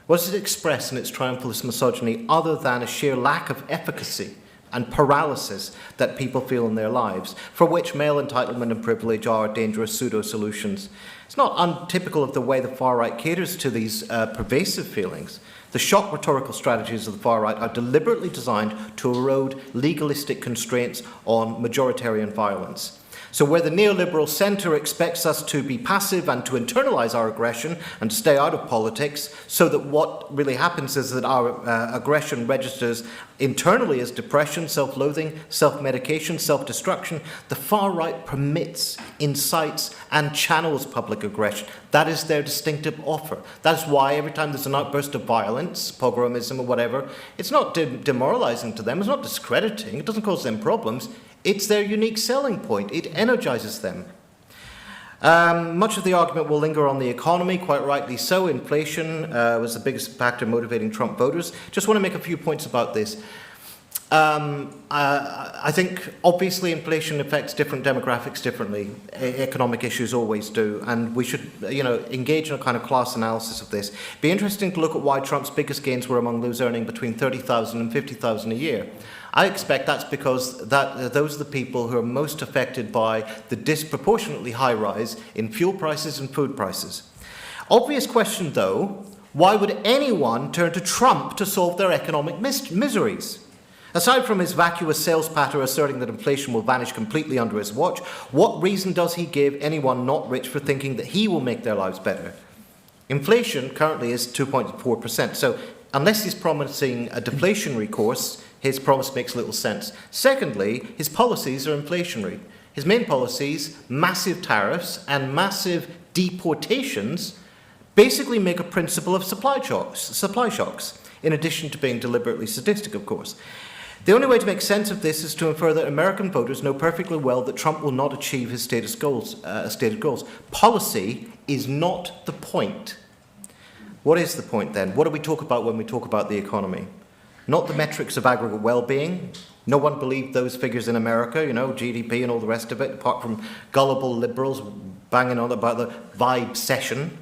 What does it express in its triumphalist misogyny other than a sheer lack of efficacy and paralysis that people feel in their lives, for which male entitlement and privilege are dangerous pseudo-solutions? It's not untypical of the way the far right caters to these pervasive feelings. The shock rhetorical strategies of the far right are deliberately designed to erode legalistic constraints on majoritarian violence. So where the neoliberal centre expects us to be passive and to internalise our aggression and to stay out of politics, so that what really happens is that our aggression registers internally as depression, self-loathing, self-medication, self-destruction, the far right permits, incites and channels public aggression. That is their distinctive offer. That is why every time there's an outburst of violence, pogromism or whatever, it's not demoralising to them, it's not discrediting, it doesn't cause them problems. It's their unique selling point. It energizes them. Much of the argument will linger on the economy, quite rightly so. Inflation was the biggest factor motivating Trump voters. Just want to make a few points about this. I think obviously inflation affects different demographics differently. Economic issues always do, and we should, engage in a kind of class analysis of this. Be interesting to look at why Trump's biggest gains were among those earning between $30,000 and $50,000 a year. I expect that's because those are the people who are most affected by the disproportionately high rise in fuel prices and food prices. Obvious question, though: why would anyone turn to Trump to solve their economic miseries? Aside from his vacuous sales patter asserting that inflation will vanish completely under his watch, what reason does he give anyone not rich for thinking that he will make their lives better? Inflation currently is 2.4%, so unless he's promising a deflationary course, his promise makes little sense. Secondly, his policies are inflationary. His main policies, massive tariffs and massive deportations, basically make a principle of supply shocks, in addition to being deliberately sadistic, of course. The only way to make sense of this is to infer that American voters know perfectly well that Trump will not achieve his stated goals. Policy is not the point. What is the point then? What do we talk about when we talk about the economy? Not the metrics of aggregate well-being. No one believed those figures in America, GDP and all the rest of it, apart from gullible liberals banging on about the vibe session.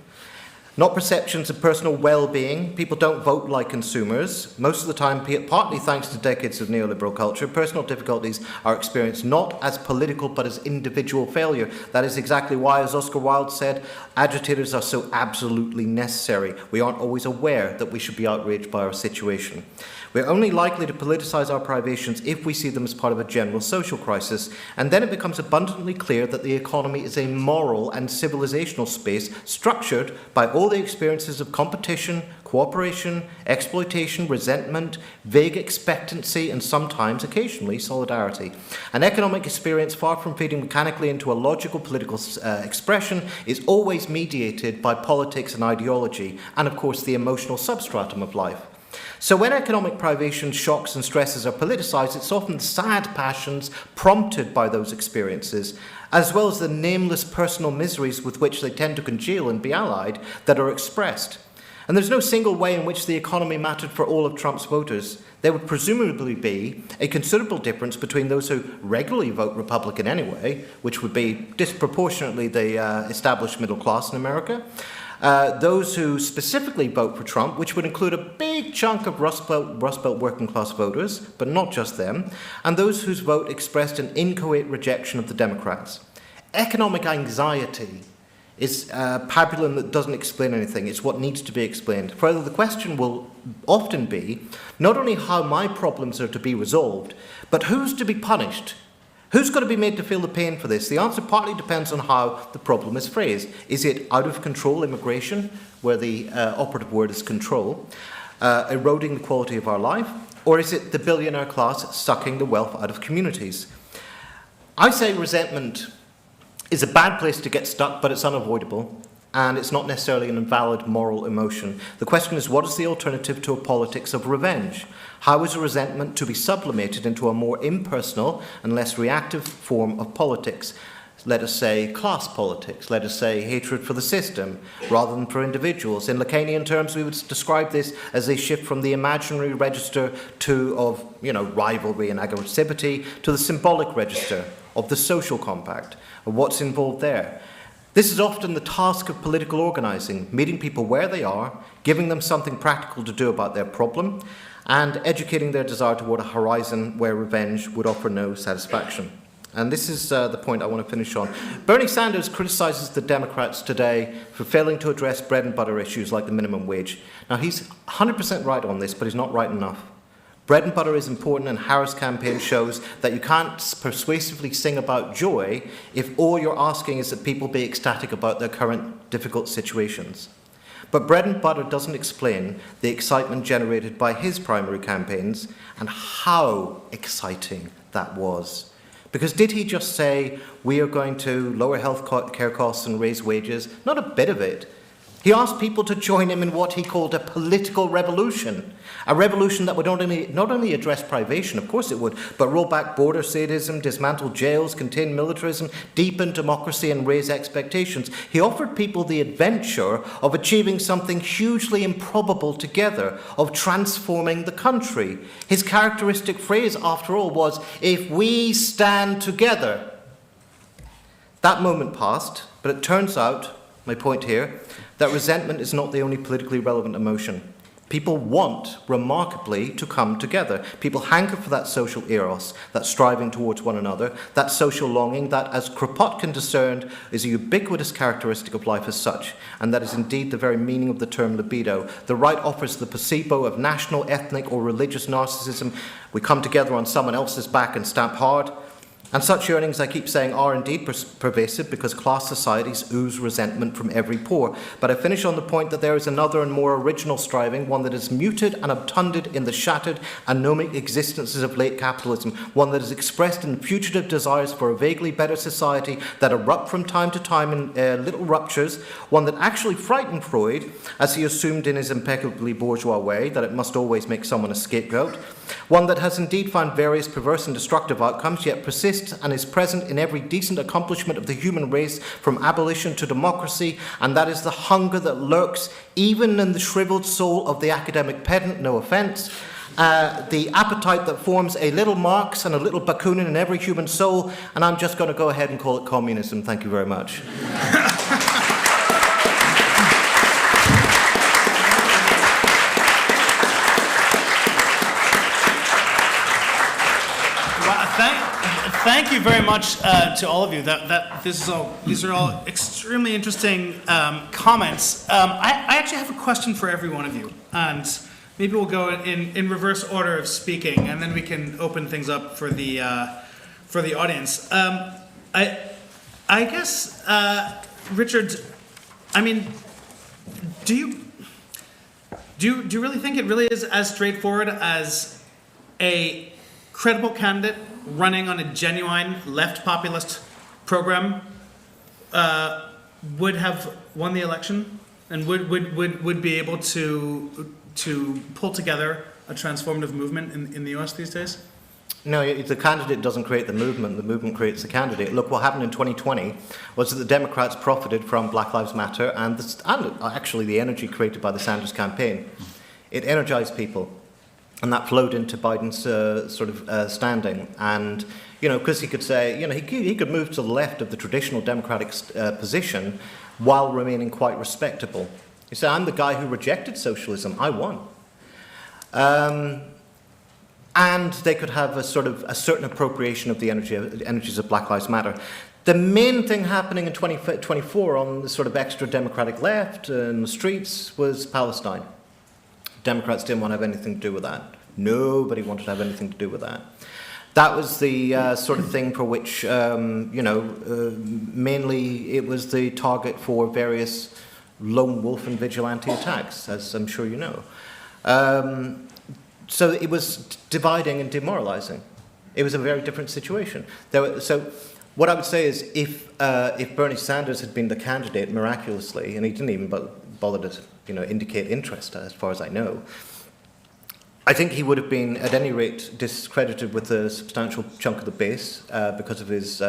not perceptions of personal well-being. People don't vote like consumers. Most of the time, partly thanks to decades of neoliberal culture, personal difficulties are experienced not as political but as individual failure. That is exactly why, as Oscar Wilde said, agitators are so absolutely necessary. We aren't always aware that we should be outraged by our situation. We're only likely to politicize our privations if we see them as part of a general social crisis, and then it becomes abundantly clear that the economy is a moral and civilizational space structured by all the experiences of competition, cooperation, exploitation, resentment, vague expectancy, and sometimes, occasionally, solidarity. An economic experience, far from feeding mechanically into a logical political expression, is always mediated by politics and ideology, and of course the emotional substratum of life. So when economic privation, shocks and stresses are politicised, it's often the sad passions prompted by those experiences, as well as the nameless personal miseries with which they tend to congeal and be allied, that are expressed. And there's no single way in which the economy mattered for all of Trump's voters. There would presumably be a considerable difference between those who regularly vote Republican anyway, which would be disproportionately the established middle class in America, those who specifically vote for Trump, which would include a big chunk of Rust Belt working class voters, but not just them, and those whose vote expressed an inchoate rejection of the Democrats. Economic anxiety is pabulum that doesn't explain anything. It's what needs to be explained. Further, the question will often be not only how my problems are to be resolved, but who's to be punished. Who's going to be made to feel the pain for this? The answer partly depends on how the problem is phrased. Is it out of control immigration, where the operative word is control, eroding the quality of our life? Or is it the billionaire class sucking the wealth out of communities? I say resentment is a bad place to get stuck, but it's unavoidable. And it's not necessarily an invalid moral emotion. The question is, what is the alternative to a politics of revenge? How is a resentment to be sublimated into a more impersonal and less reactive form of politics? Let us say class politics, let us say hatred for the system, rather than for individuals. In Lacanian terms, we would describe this as a shift from the imaginary register of rivalry and aggressivity to the symbolic register of the social compact, of what's involved there. This is often the task of political organising, meeting people where they are, giving them something practical to do about their problem, and educating their desire toward a horizon where revenge would offer no satisfaction. And this is the point I want to finish on. Bernie Sanders criticises the Democrats today for failing to address bread and butter issues like the minimum wage. Now, he's 100% right on this, but he's not right enough. Bread and butter is important, and Harris' campaign shows that you can't persuasively sing about joy if all you're asking is that people be ecstatic about their current difficult situations. But bread and butter doesn't explain the excitement generated by his primary campaigns and how exciting that was. Because did he just say, we are going to lower health care costs and raise wages? Not a bit of it. He asked people to join him in what he called a political revolution, a revolution that would not only address privation, of course it would, but roll back border sadism, dismantle jails, contain militarism, deepen democracy and raise expectations. He offered people the adventure of achieving something hugely improbable together, of transforming the country. His characteristic phrase, after all, was, if we stand together. That moment passed, but it turns out, my point here, that resentment is not the only politically relevant emotion. People want, remarkably, to come together. People hanker for that social eros, that striving towards one another, that social longing that, as Kropotkin discerned, is a ubiquitous characteristic of life as such, and that is indeed the very meaning of the term libido. The right offers the placebo of national, ethnic, or religious narcissism. We come together on someone else's back and stamp hard. And such yearnings, I keep saying, are indeed pervasive because class societies ooze resentment from every pore. But I finish on the point that there is another and more original striving, one that is muted and obtunded in the shattered, anomic existences of late capitalism, one that is expressed in fugitive desires for a vaguely better society that erupt from time to time in little ruptures, one that actually frightened Freud, as he assumed in his impeccably bourgeois way that it must always make someone a scapegoat, one that has indeed found various perverse and destructive outcomes, yet persists and is present in every decent accomplishment of the human race from abolition to democracy, and that is the hunger that lurks even in the shriveled soul of the academic pedant, no offence, the appetite that forms a little Marx and a little Bakunin in every human soul, and I'm just going to go ahead and call it communism. Thank you very much. Thank you very much to all of you. These are all extremely interesting comments. I actually have a question for every one of you, and maybe we'll go in reverse order of speaking, and then we can open things up for the audience. I guess, Richard, I mean, do you really think it really is as straightforward as a credible candidate running on a genuine left populist program would have won the election and would be able to pull together a transformative movement in the US these days? No, the candidate doesn't create the movement creates the candidate. Look, what happened in 2020 was that the Democrats profited from Black Lives Matter and actually the energy created by the Sanders campaign. It energized people, and that flowed into Biden's standing. And, because he could say, he could move to the left of the traditional Democratic position while remaining quite respectable. He said, I'm the guy who rejected socialism, I won. And they could have a certain appropriation of the energies of Black Lives Matter. The main thing happening in 2024 on the sort of extra democratic left in the streets was Palestine. Democrats didn't want to have anything to do with that. Nobody wanted to have anything to do with that. That was the sort of thing for which, mainly it was the target for various lone wolf and vigilante attacks, as I'm sure you know. So it was dividing and demoralizing. It was a very different situation. So what I would say is if Bernie Sanders had been the candidate miraculously, and he didn't even bother to indicate interest as far as I know, I think he would have been at any rate discredited with a substantial chunk of the base because of his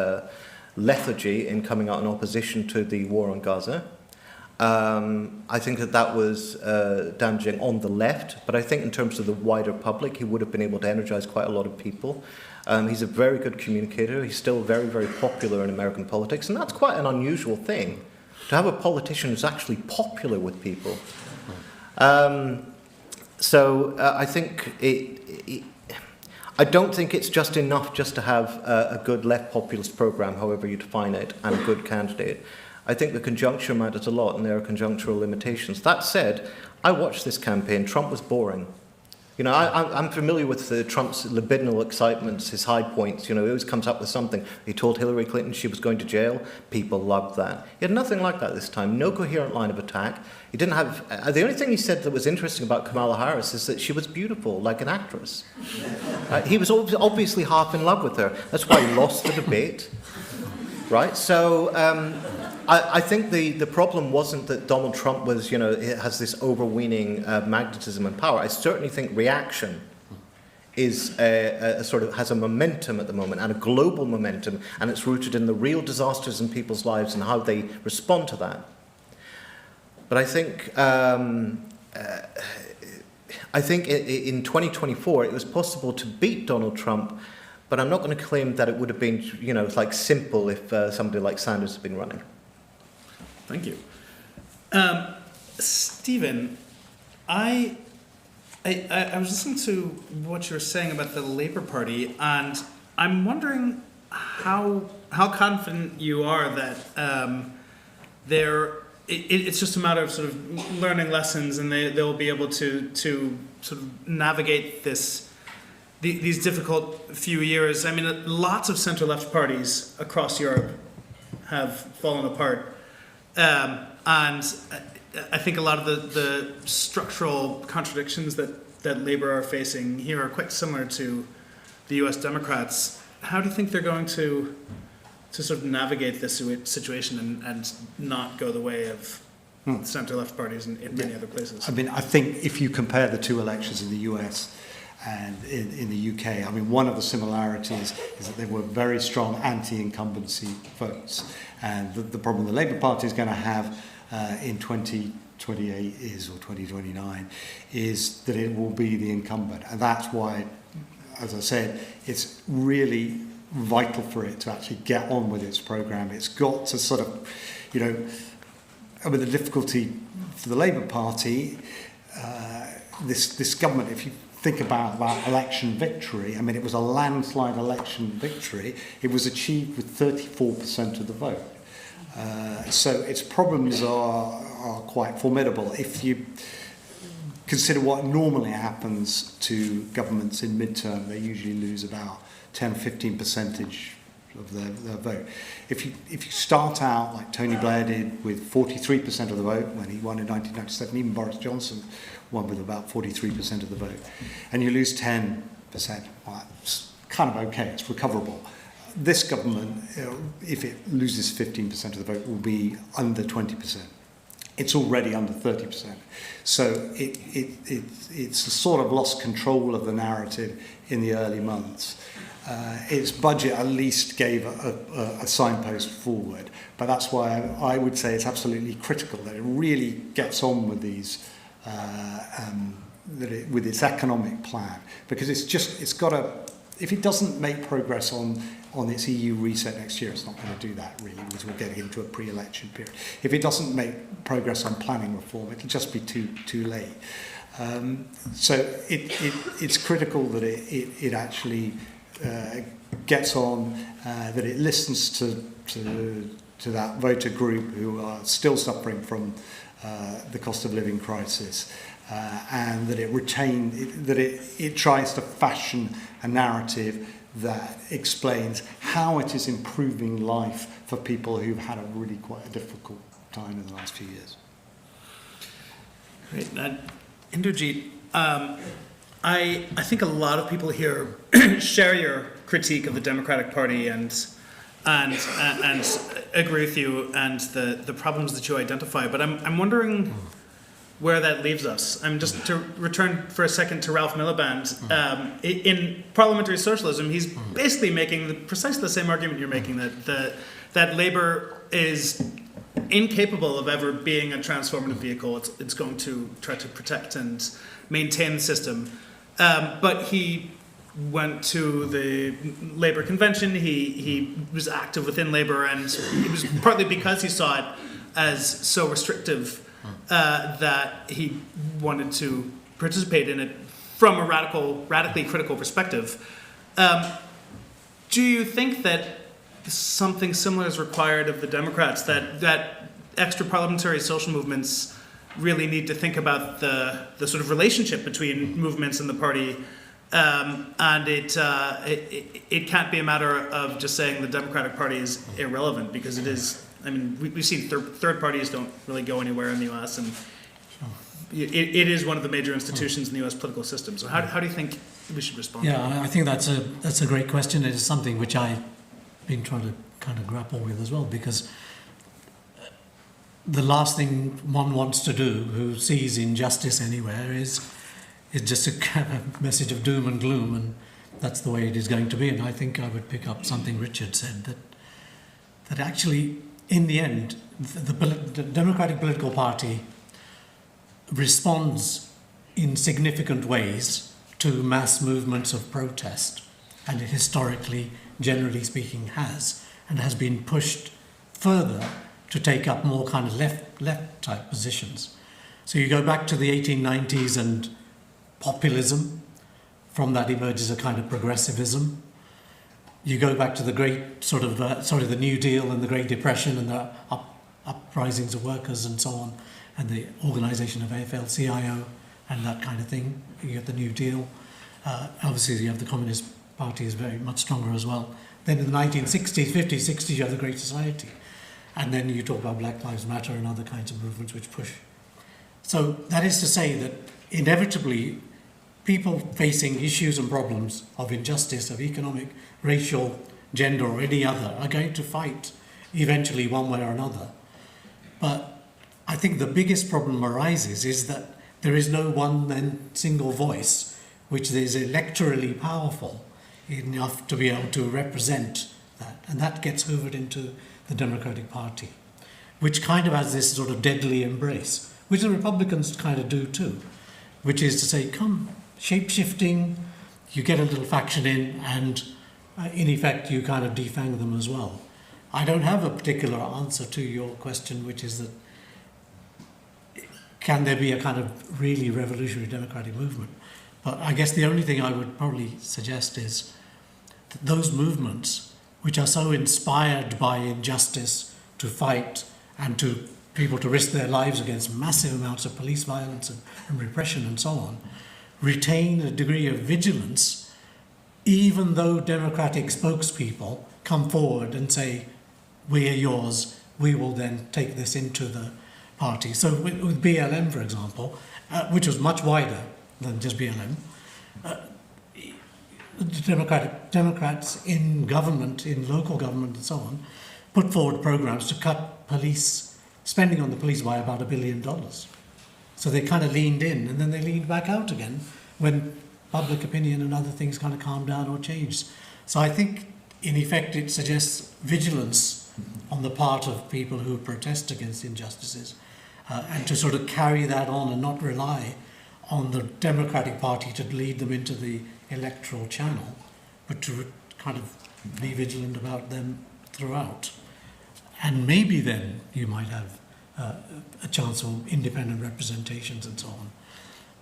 lethargy in coming out in opposition to the war on Gaza. I think that was damaging on the left, but I think in terms of the wider public, he would have been able to energize quite a lot of people. He's a very good communicator. He's still very, very popular in American politics, and that's quite an unusual thing, to have a politician who's actually popular with people. I think I don't think it's just enough just to have a good left populist program, however you define it, and a good candidate. I think the conjuncture matters a lot, and there are conjunctural limitations. That said, I watched this campaign. Trump was boring. I'm familiar with Trump's libidinal excitements, his high points. He always comes up with something. He told Hillary Clinton she was going to jail. People loved that. He had nothing like that this time. No coherent line of attack. He didn't have... the only thing he said that was interesting about Kamala Harris is that she was beautiful, like an actress. He was obviously half in love with her. That's why he lost the debate. Right? So... I think the problem wasn't that Donald Trump was, has this overweening magnetism and power. I certainly think reaction is has a momentum at the moment, and a global momentum, and it's rooted in the real disasters in people's lives and how they respond to that. But I think in 2024 it was possible to beat Donald Trump, but I'm not going to claim that it would have been, simple if somebody like Sanders had been running. Thank you. Stephen, I was listening to what you were saying about the Labour Party, and I'm wondering how confident you are that it's just a matter of sort of learning lessons, and they'll be able to sort of navigate these difficult few years. I mean, lots of centre-left parties across Europe have fallen apart. And I think a lot of the structural contradictions that Labour are facing here are quite similar to the US Democrats. How do you think they're going to sort of navigate this situation and not go the way of centre-left parties in many other places? I mean, I think if you compare the two elections in the US and in the UK, I mean, one of the similarities is that there were very strong anti-incumbency votes. And the problem the Labour Party is going to have in 2028 or 2029 is that it will be the incumbent. And that's why, as I said, it's really vital for it to actually get on with its programme. It's got to sort of, the difficulty for the Labour Party, this government, if you think about that election victory, I mean, it was a landslide election victory. It was achieved with 34% of the vote. So its problems are quite formidable. If you consider what normally happens to governments in midterm, they usually lose about 10 or 15% of their vote. If you start out like Tony Blair did with 43% of the vote when he won in 1997, even Boris Johnson won with about 43% of the vote, and you lose 10%, well, it's kind of okay, it's recoverable. This government, if it loses 15% of the vote, will be under 20%. It's already under 30%. So it's a sort of lost control of the narrative in the early months. Its budget at least gave a signpost forward, but that's why I would say it's absolutely critical that it really gets on with these, with its economic plan, because it's got to. If it doesn't make progress on its EU reset next year, it's not going to do that really, because we're getting into a pre-election period. If it doesn't make progress on planning reform, it'll just be too late. So it's critical that it actually gets on, that it listens to that voter group who are still suffering from the cost of living crisis, and that it tries to fashion a narrative that explains how it is improving life for people who've had a really quite a difficult time in the last few years. Great. Inderjeet, I think a lot of people here share your critique of the Democratic Party and agree with you and the problems that you identify. But I'm wondering where that leaves us. I'm just to return for a second to Ralph Miliband. In parliamentary socialism, he's basically making precisely the same argument you're making, that Labour is incapable of ever being a transformative vehicle. It's going to try to protect and maintain the system. But he went to the Labour convention, he was active within Labour, and it was partly because he saw it as so restrictive that he wanted to participate in it from a radically critical perspective. Do you think that something similar is required of the Democrats, that extra parliamentary social movements really need to think about the sort of relationship between movements in the party, and it can't be a matter of just saying the Democratic Party is irrelevant, because it is. I mean, we've seen third parties don't really go anywhere in the U.S., and it is one of the major institutions in the U.S. political system. So how do you think we should respond to that? Yeah, I think that's a great question. It is something which I've been trying to kind of grapple with as well, because the last thing one wants to do, who sees injustice anywhere, is just a kind of message of doom and gloom, and that's the way it is going to be. And I think I would pick up something Richard said, that actually, in the end, the Democratic political party responds in significant ways to mass movements of protest, and it historically, generally speaking, has been pushed further to take up more kind of left type positions. So you go back to the 1890s and populism, from that emerges a kind of progressivism. You go back to the great sort of, the New Deal and the Great Depression and the uprisings of workers and so on, and the organisation of AFL-CIO and that kind of thing. You get the New Deal. Obviously, you have the Communist Party is very much stronger as well. Then in the 1960s, 50s, 60s, you have the Great Society. And then you talk about Black Lives Matter and other kinds of movements which push. So that is to say that inevitably people facing issues and problems of injustice, of economic, racial, gender or any other are going to fight eventually one way or another. But I think the biggest problem arises is that there is no one and single voice which is electorally powerful enough to be able to represent that. And that gets hoovered into the Democratic Party, which kind of has this sort of deadly embrace, which the Republicans kind of do too, which is to say, come, shape-shifting, you get a little faction in, and in effect you kind of defang them as well. I don't have a particular answer to your question, which is that can there be a kind of really revolutionary democratic movement? But I guess the only thing I would probably suggest is that those movements, which are so inspired by injustice to fight and to people to risk their lives against massive amounts of police violence and repression and so on, retain a degree of vigilance, even though democratic spokespeople come forward and say, we are yours, we will then take this into the party. So with BLM, for example, which was much wider than just BLM, the Democrats in government, in local government and so on, put forward programs to cut police spending on the police by about $1 billion. So they kind of leaned in, and then they leaned back out again when public opinion and other things kind of calmed down or changed. So I think, in effect, it suggests vigilance on the part of people who protest against injustices, and to sort of carry that on and not rely on the Democratic Party to lead them into the electoral channel, but to kind of be vigilant about them throughout. And maybe then you might have a chance for independent representations and so on.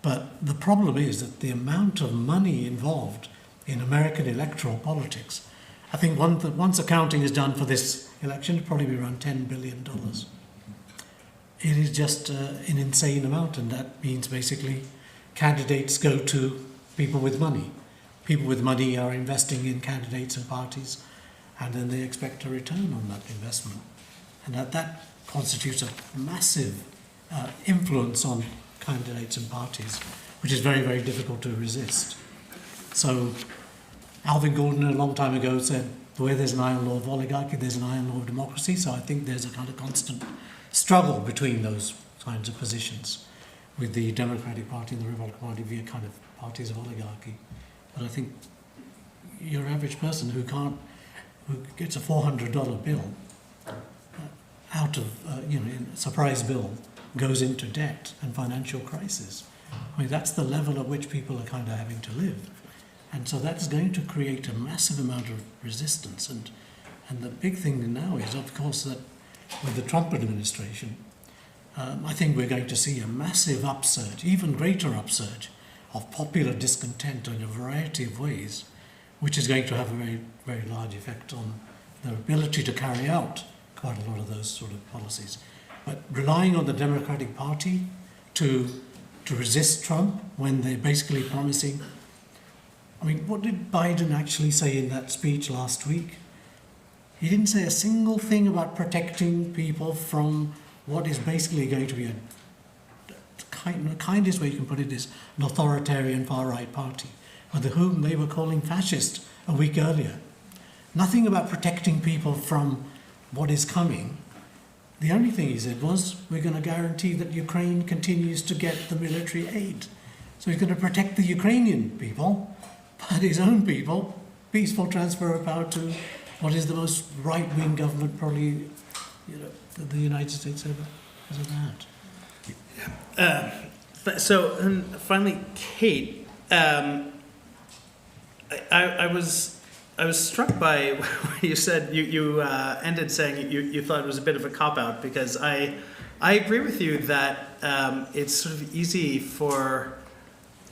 But the problem is that the amount of money involved in American electoral politics, I think once accounting is done for this election, it'll probably be around $10 billion. It is just an insane amount, and that means basically candidates go to people with money. People with money are investing in candidates and parties, and then they expect a return on that investment. And that constitutes a massive influence on candidates and parties, which is very, very difficult to resist. So Alvin Gordon a long time ago said, where there's an iron law of oligarchy, there's an iron law of democracy. So I think there's a kind of constant struggle between those kinds of positions, with the Democratic Party and the Republican Party being kind of parties of oligarchy. But I think your average person who gets a $400 bill out of, a surprise bill, goes into debt and financial crisis. I mean, that's the level at which people are kind of having to live. And so that's going to create a massive amount of resistance. And the big thing now is, of course, that with the Trump administration, I think we're going to see a massive upsurge, even greater upsurge, of popular discontent in a variety of ways, which is going to have a very, very large effect on their ability to carry out quite a lot of those sort of policies. But relying on the Democratic Party to resist Trump when they're basically promising... I mean, what did Biden actually say in that speech last week? He didn't say a single thing about protecting people from what is basically going to be the kindest way you can put it is an authoritarian far-right party, with whom they were calling fascist a week earlier. Nothing about protecting people from what is coming. The only thing he said was, we're going to guarantee that Ukraine continues to get the military aid. So he's going to protect the Ukrainian people, but his own people, peaceful transfer of power to what is the most right-wing government probably that the United States ever had. So, and finally, Kate, I was struck by what you said. You ended saying you thought it was a bit of a cop-out, because I agree with you that it's sort of easy for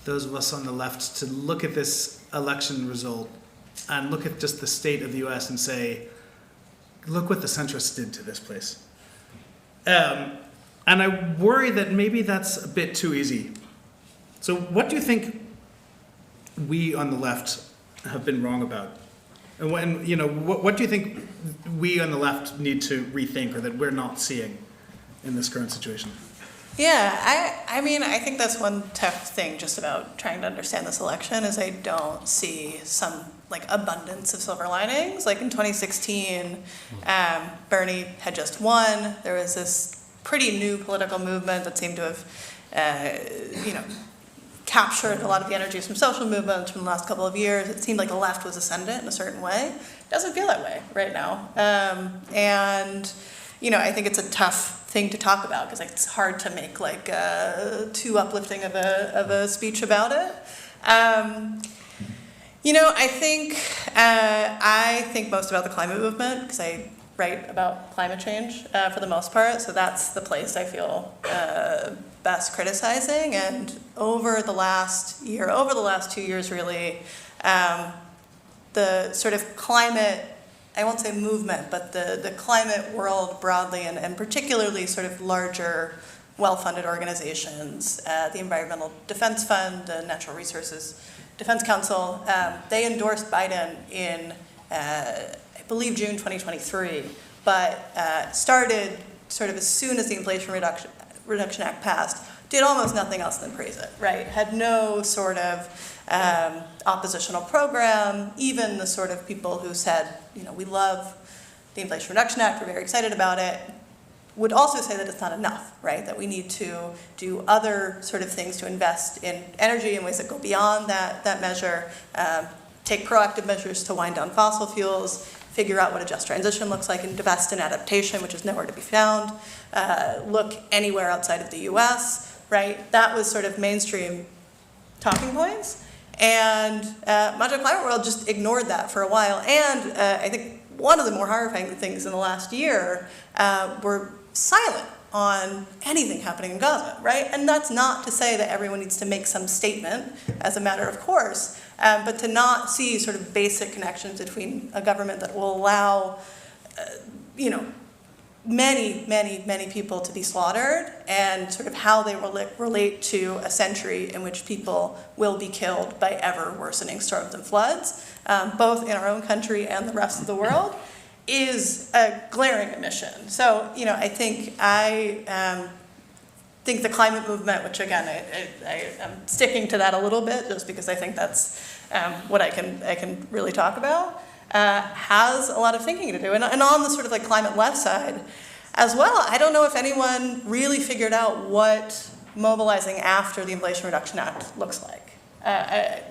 those of us on the left to look at this election result and look at just the state of the U.S. and say, look what the centrists did to this place. And I worry that maybe that's a bit too easy. So what do you think we on the left have been wrong about? And what do you think we on the left need to rethink, or that we're not seeing in this current situation? Yeah, I mean, I think that's one tough thing just about trying to understand this election is I don't see some abundance of silver linings. Like in 2016, Bernie had just won. There was this pretty new political movement that seemed to have, captured a lot of the energies from social movements from the last couple of years. It seemed like the left was ascendant in a certain way. It doesn't feel that way right now. And I think it's a tough thing to talk about because it's hard to make too uplifting of a speech about it. I think most about the climate movement because I right about climate change for the most part. So that's the place I feel best criticizing. And over the last year, over the last 2 years really, the sort of climate, I won't say movement, but the climate world broadly, and particularly sort of larger, well-funded organizations, the Environmental Defense Fund, the Natural Resources Defense Council, they endorsed Biden in, I believe, June 2023, but started sort of as soon as the Inflation Reduction Act passed, did almost nothing else than praise it, right? Had no sort of oppositional program. Even the sort of people who said, you know, we love the Inflation Reduction Act, we're very excited about it, would also say that it's not enough, right? That we need to do other sort of things to invest in energy in ways that go beyond that measure, take proactive measures to wind down fossil fuels, figure out what a just transition looks like, and invest in adaptation, which is nowhere to be found, look anywhere outside of the US, right? That was sort of mainstream talking points. And much of the climate world just ignored that for a while. And I think one of the more horrifying things in the last year were silent on anything happening in Gaza, right? And that's not to say that everyone needs to make some statement as a matter of course, but to not see sort of basic connections between a government that will allow, you know, many people to be slaughtered, and sort of how they relate to a century in which people will be killed by ever worsening storms and floods, both in our own country and the rest of the world, is a glaring omission. So, you know, I think the climate movement, which again, I'm sticking to that a little bit just because I think that's what I can really talk about, has a lot of thinking to do. And on the sort of like climate left side as well, I don't know if anyone really figured out what mobilizing after the Inflation Reduction Act looks like.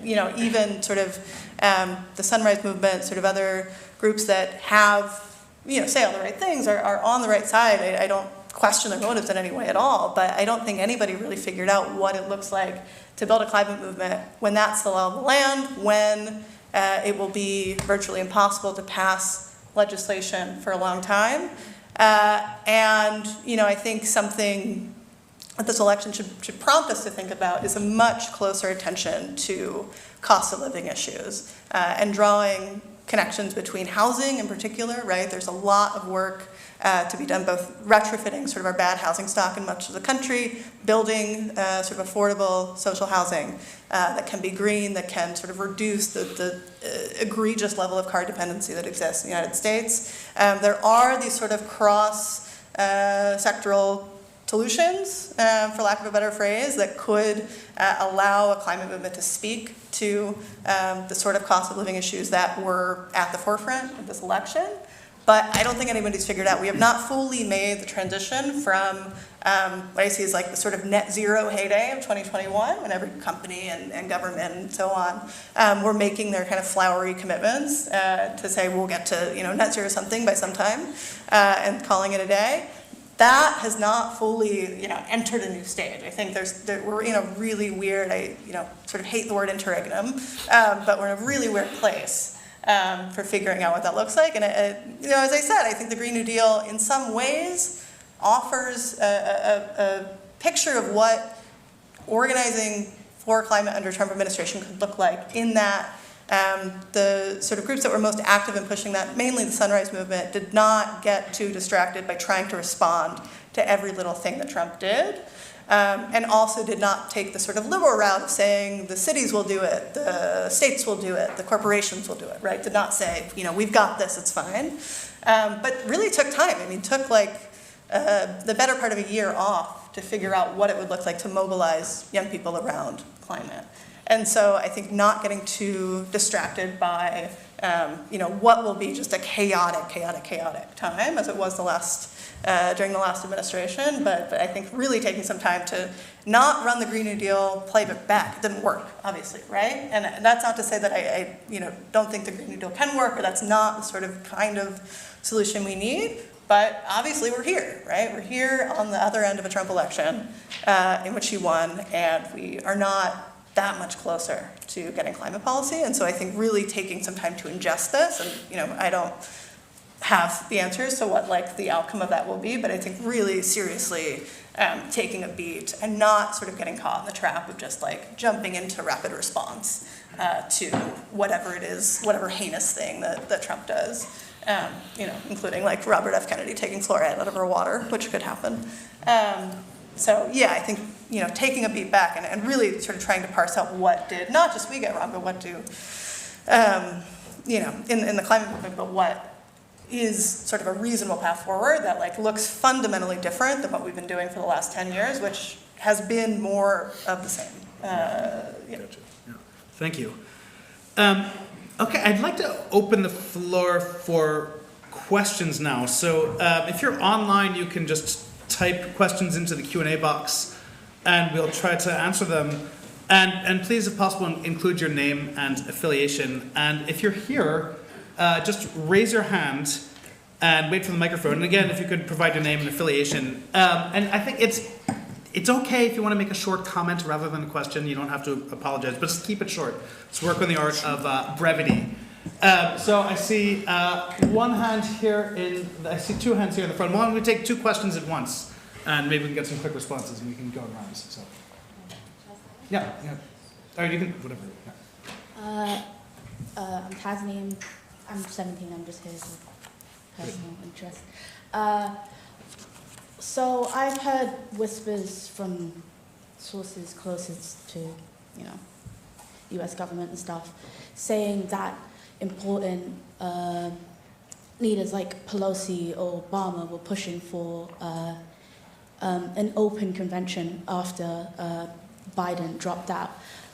You know, even sort of the Sunrise Movement, sort of other groups that have, you know, say all the right things, are on the right side. I don't question their motives in any way at all, but I don't think anybody really figured out what it looks like to build a climate movement when that's the law of the land, when it will be virtually impossible to pass legislation for a long time. And, you know, I think something that this election should prompt us to think about is a much closer attention to cost of living issues and drawing connections between housing in particular, right? There's a lot of work to be done, both retrofitting sort of our bad housing stock in much of the country, building sort of affordable social housing that can be green, that can sort of reduce the egregious level of car dependency that exists in the United States. There are these sort of cross-sectoral solutions, for lack of a better phrase, that could allow a climate movement to speak to the sort of cost of living issues that were at the forefront of this election. But I don't think anybody's figured out. We have not fully made the transition from what I see as like the sort of net zero heyday of 2021, when every company and government and so on were making their kind of flowery commitments to say we'll get to, you know, net zero something by some time and calling it a day. That has not fully, you know, entered a new stage. I think we're in a really weird, sort of hate the word interregnum, but we're in a really weird place for figuring out what that looks like. And, you know, as I said, I think the Green New Deal in some ways offers a picture of what organizing for climate under Trump administration could look like, in that the sort of groups that were most active in pushing that, mainly the Sunrise Movement, did not get too distracted by trying to respond to every little thing that Trump did. And also did not take the sort of liberal route of saying the cities will do it, the states will do it, the corporations will do it, right? Did not say, you know, we've got this, it's fine. But really took time. I mean, took like the better part of a year off to figure out what it would look like to mobilize young people around climate. And so I think not getting too distracted by, what will be just a chaotic time, as it was during the last administration. But I think really taking some time to not run the Green New Deal playbook back. It didn't work, obviously, right? And that's not to say that I don't think the Green New Deal can work, or that's not the sort of kind of solution we need. But obviously we're here, right? We're here on the other end of a Trump election in which he won, and we are not that much closer to getting climate policy. And so I think really taking some time to ingest this, and I don't have the answers to what like the outcome of that will be, but I think really seriously taking a beat and not sort of getting caught in the trap of just like jumping into rapid response to whatever it is, whatever heinous thing that Trump does, including like Robert F. Kennedy taking fluoride out of our water, which could happen. So yeah, I think, taking a beat back and really sort of trying to parse out what did, not just we get wrong, but what do, in the climate movement, but what is sort of a reasonable path forward that like looks fundamentally different than what we've been doing for the last 10 years, which has been more of the same. Gotcha. Yeah. Thank you. Okay, I'd like to open the floor for questions now. So if you're online, you can just type questions into the Q&A box and we'll try to answer them. And please, if possible, include your name and affiliation. And if you're here, just raise your hand and wait for the microphone. And again, if you could provide your name and affiliation. And I think it's okay if you want to make a short comment rather than a question. You don't have to apologize, but just keep it short. Let's work on the art of brevity. So I see one hand here I see two hands here in the front. Why don't we take two questions at once? And maybe we can get some quick responses and we can go around. So. Yeah. Or you can, whatever. Yeah. I'm Tasneem. I'm 17. I'm just here for personal interest. So I've heard whispers from sources closest to, U.S. government and stuff, saying that important leaders like Pelosi or Obama were pushing for an open convention after Biden dropped out.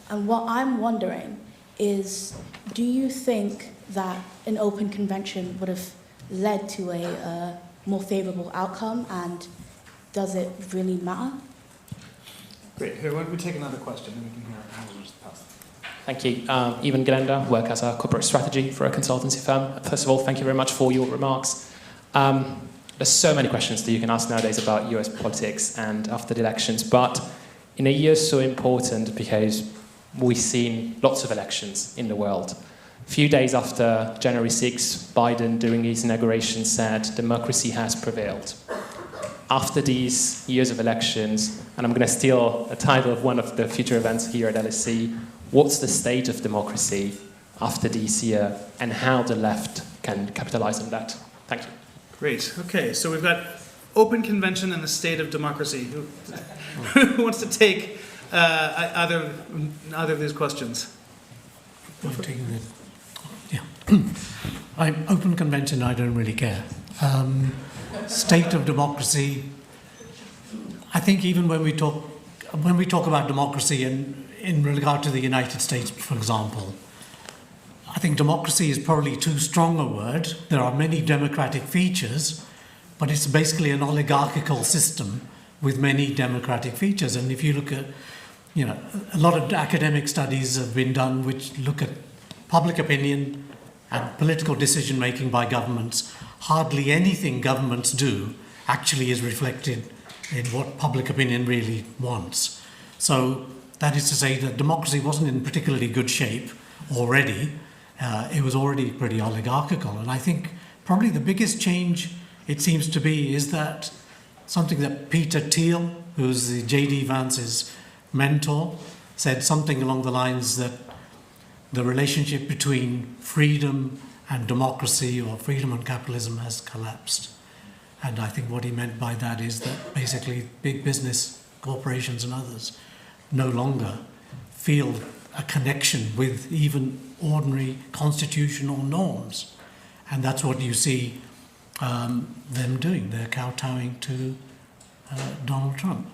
And what I'm wondering is, do you think that an open convention would have led to a more favorable outcome, and does it really matter? Great. Here, why don't we take another question and we can hear how we'll just pass. Thank you. Ivan Gelender, work as a corporate strategy for a consultancy firm. First of all, thank you very much for your remarks. There's so many questions that you can ask nowadays about US politics and after the elections, but in a year so important because we've seen lots of elections in the world. A few days after January 6, Biden, during his inauguration, said democracy has prevailed. After these years of elections, and I'm going to steal a title of one of the future events here at LSE, what's the state of democracy after this year, and how the left can capitalize on that? Thank you. Great. Okay, so we've got open convention and the state of democracy. Who wants to take either of these questions? I'm taking the, I'm open convention, I don't really care. State of democracy, I think even when we talk about democracy in regard to the United States, for example, I think democracy is probably too strong a word. There are many democratic features, but it's basically an oligarchical system with many democratic features. And if you look at, a lot of academic studies have been done which look at public opinion and political decision making by governments. Hardly anything governments do actually is reflected in what public opinion really wants. So that is to say that democracy wasn't in particularly good shape already. It was already pretty oligarchical. And I think probably the biggest change, it seems to be, is that something that Peter Thiel, who's the J.D. Vance's mentor, said something along the lines that the relationship between freedom and democracy, or freedom and capitalism, has collapsed. And I think what he meant by that is that basically big business, corporations and others, no longer feel a connection with even ordinary constitutional norms. And that's what you see them doing. They're kowtowing to Donald Trump.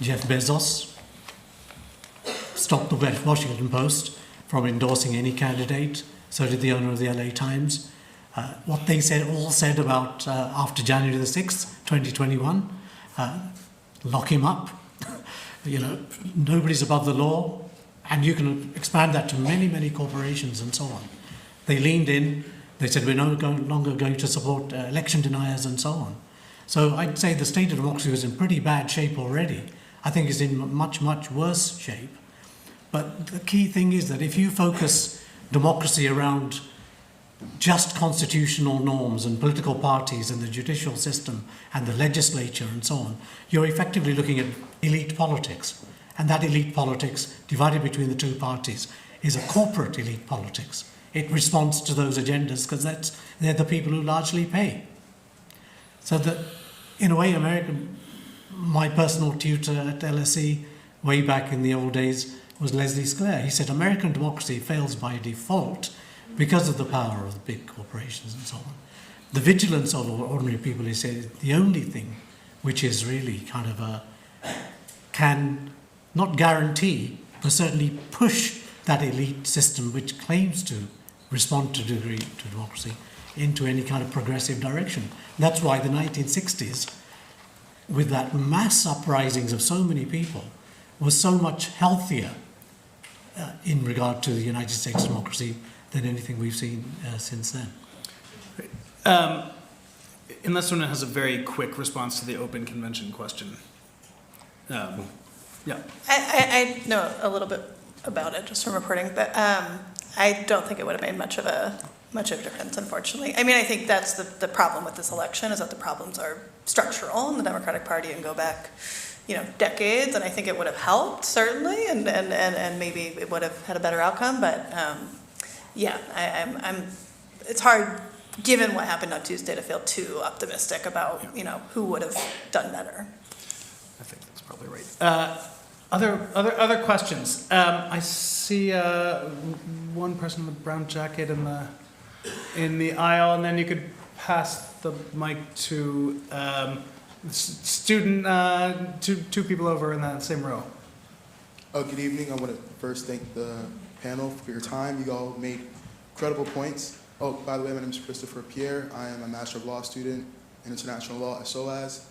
Jeff Bezos stopped the Washington Post from endorsing any candidate. So did the owner of the LA Times. What they all said about after January the 6th, 2021, lock him up. Nobody's above the law. And you can expand that to many, many corporations and so on. They leaned in. They said, we're no longer going to support election deniers and so on. So I'd say the state of democracy was in pretty bad shape already. I think it's in much, much worse shape. But the key thing is that if you focus democracy around just constitutional norms and political parties and the judicial system and the legislature and so on, you're effectively looking at elite politics. And that elite politics, divided between the two parties, is a corporate elite politics. It responds to those agendas because they're the people who largely pay. So that, in a way, my personal tutor at LSE, way back in the old days, was Leslie Sclair. He said, American democracy fails by default because of the power of the big corporations and so on. The vigilance of ordinary people, he said, is the only thing which is really kind of can not guarantee, but certainly push that elite system which claims to respond to a degree to democracy into any kind of progressive direction. That's why the 1960s, with that mass uprisings of so many people, was so much healthier in regard to the United States democracy than anything we've seen since then. Unless someone has a very quick response to the open convention question. Yeah. I know a little bit about it just from reporting, but I don't think it would have made much of a difference, unfortunately. I mean, I think that's the problem with this election, is that the problems are structural in the Democratic Party and go back, decades. And I think it would have helped, certainly, and maybe it would have had a better outcome. But it's hard, given what happened on Tuesday, to feel too optimistic about who would have done better. I think that's probably right. Other questions? I see one person in the brown jacket in the aisle, and then you could pass the mic to student, two people over in that same row. Good evening. I want to first thank the panel for your time. You all made credible points. Oh, by the way, my name is Christopher Pierre. I am a Master of Law student in International Law at SOAS.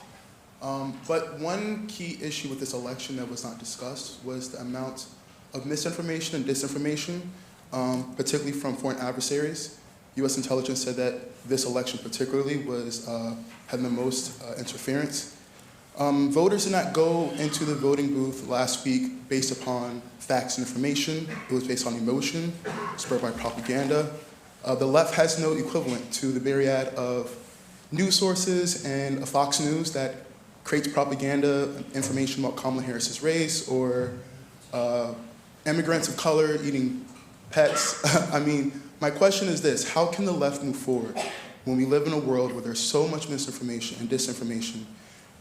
But one key issue with this election that was not discussed was the amount of misinformation and disinformation, particularly from foreign adversaries. U.S. intelligence said that this election particularly had the most interference. Voters did not go into the voting booth last week based upon facts and information. It was based on emotion, spurred by propaganda. The left has no equivalent to the myriad of news sources and Fox News that creates propaganda, information about Kamala Harris's race, or immigrants of color eating pets. I mean, my question is this: how can the left move forward when we live in a world where there's so much misinformation and disinformation,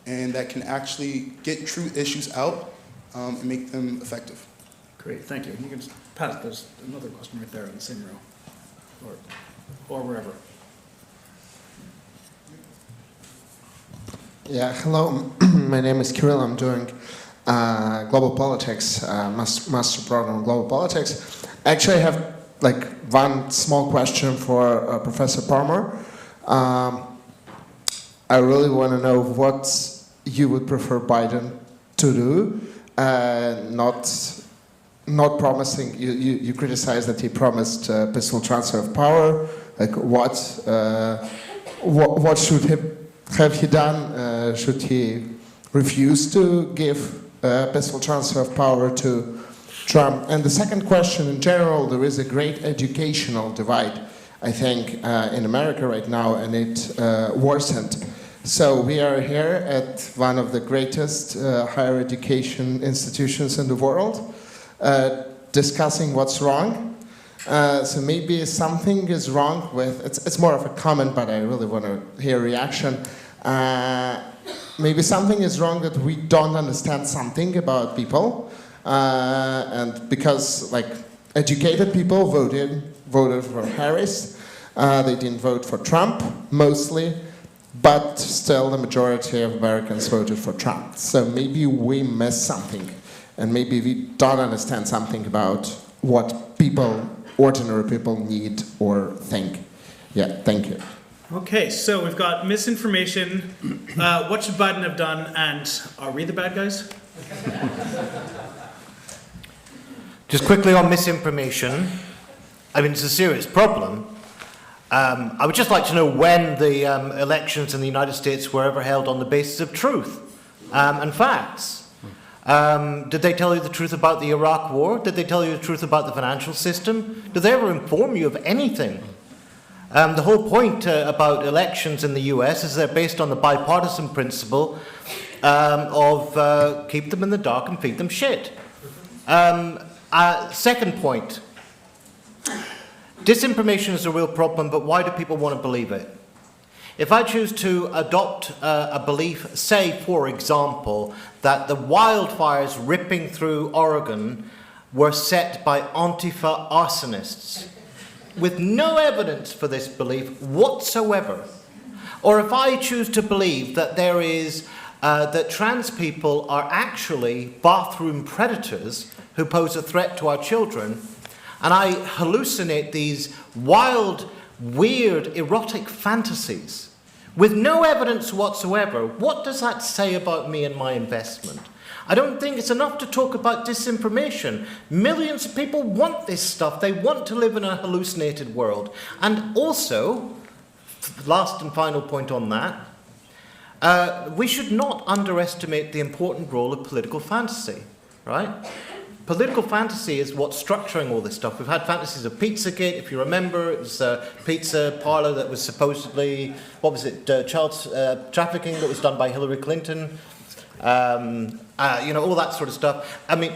and that can actually get true issues out and make them effective? Great, thank you. You can just pass. There's another question right there in the same row, or wherever. Yeah, hello. My name is Kirill. I'm doing global politics, master program in global politics. Actually, I have one small question for Professor Parmar. I really want to know what you would prefer Biden to do. Not promising. You criticize that he promised peaceful transfer of power. What should have he done? Should he refuse to give peaceful transfer of power to Trump? And the second question, in general, there is a great educational divide, I think, in America right now, and it worsened. So we are here at one of the greatest higher education institutions in the world, discussing what's wrong. So maybe something is wrong with, it's more of a comment, but I really want to hear a reaction. Maybe something is wrong that we don't understand something about people. And because educated people voted for Harris, they didn't vote for Trump mostly, but still the majority of Americans voted for Trump. So maybe we missed something, and maybe we don't understand something about what people, ordinary people, need or think. Yeah, thank you. Okay, so we've got misinformation. What should Biden have done? And are we the bad guys? Just quickly on misinformation, I mean, it's a serious problem. I would just like to know when the elections in the United States were ever held on the basis of truth and facts. Did they tell you the truth about the Iraq War? Did they tell you the truth about the financial system? Did they ever inform you of anything? The whole point about elections in the US is they're based on the bipartisan principle of keep them in the dark and feed them shit. Second point, disinformation is a real problem, but why do people want to believe it? If I choose to adopt a belief, say, for example, that the wildfires ripping through Oregon were set by Antifa arsonists, with no evidence for this belief whatsoever, or if I choose to believe that there is that trans people are actually bathroom predators who pose a threat to our children, and I hallucinate these wild, weird, erotic fantasies with no evidence whatsoever, what does that say about me and my investment? I don't think it's enough to talk about disinformation. Millions of people want this stuff. They want to live in a hallucinated world. And also, last and final point on that, we should not underestimate the important role of political fantasy, right? Political fantasy is what's structuring all this stuff. We've had fantasies of Pizzagate, if you remember. It was a pizza parlor that was supposedly, child trafficking that was done by Hillary Clinton. All that sort of stuff. I mean,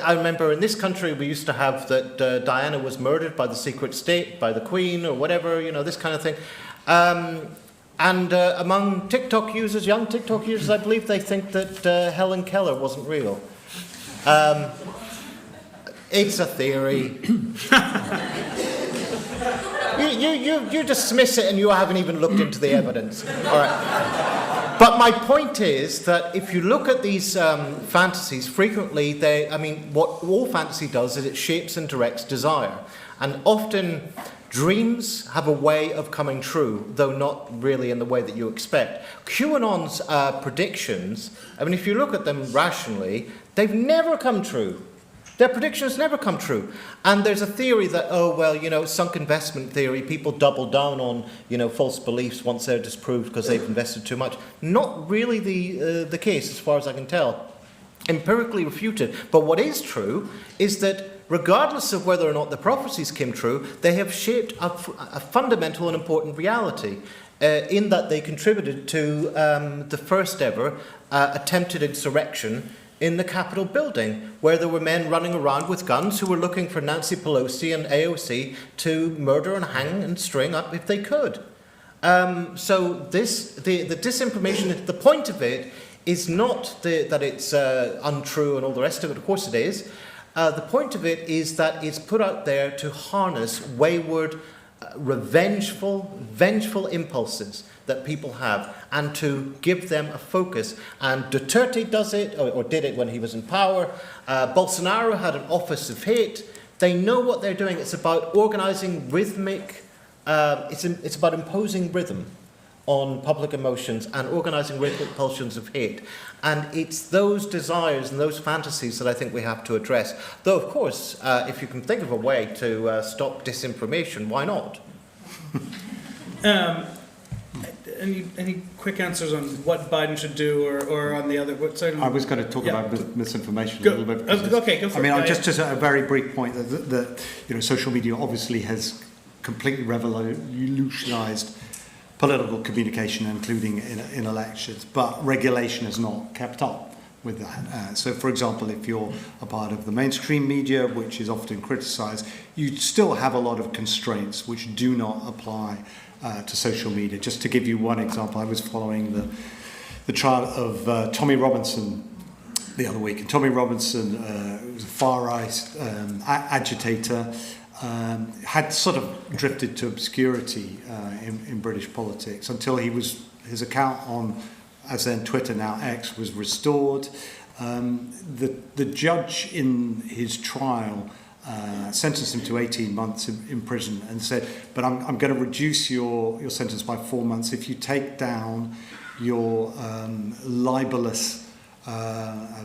I remember in this country we used to have that Diana was murdered by the secret state, by the Queen or whatever, this kind of thing. And among TikTok users, young TikTok users, I believe they think that Helen Keller wasn't real. It's a theory. You dismiss it and you haven't even looked into the evidence. All right. But my point is that if you look at these fantasies, frequently what all fantasy does is it shapes and directs desire. And often dreams have a way of coming true, though not really in the way that you expect. QAnon's predictions, if you look at them rationally, they've never come true. Their predictions never come true. And there's a theory that, sunk investment theory, people double down on, false beliefs once they're disproved because they've invested too much. Not really the case, as far as I can tell. Empirically refuted. But what is true is that regardless of whether or not the prophecies came true, they have shaped a fundamental and important reality in that they contributed to the first ever attempted insurrection in the Capitol building, where there were men running around with guns who were looking for Nancy Pelosi and AOC to murder and hang and string up if they could. So the disinformation, the point of it is not that it's untrue and all the rest of it. Of course it is. The point of it is that it's put out there to harness wayward, vengeful impulses that people have, and to give them a focus. And Duterte does it, or did it when he was in power. Bolsonaro had an office of hate. They know what they're doing. It's about organizing rhythmic, it's about imposing rhythm on public emotions and organizing rhythmic pulsions of hate. And it's those desires and those fantasies that I think we have to address. Though, of course, if you can think of a way to stop disinformation, why not? Any quick answers on what Biden should do, or on the other? I was going to talk about misinformation a little bit. Okay, go for it. Just a very brief point that social media obviously has completely revolutionised political communication, including in elections, but regulation has not kept up with that. So, for example, if you're a part of the mainstream media, which is often criticised, you still have a lot of constraints which do not apply to social media. Just to give you one example, I was following the trial of Tommy Robinson the other week, and Tommy Robinson was a far-right agitator, had sort of drifted to obscurity in British politics until his account on, as then Twitter, now X, was restored. The judge in his trial sentenced him to 18 months in prison and said, but I'm going to reduce your sentence by 4 months if you take down your libelous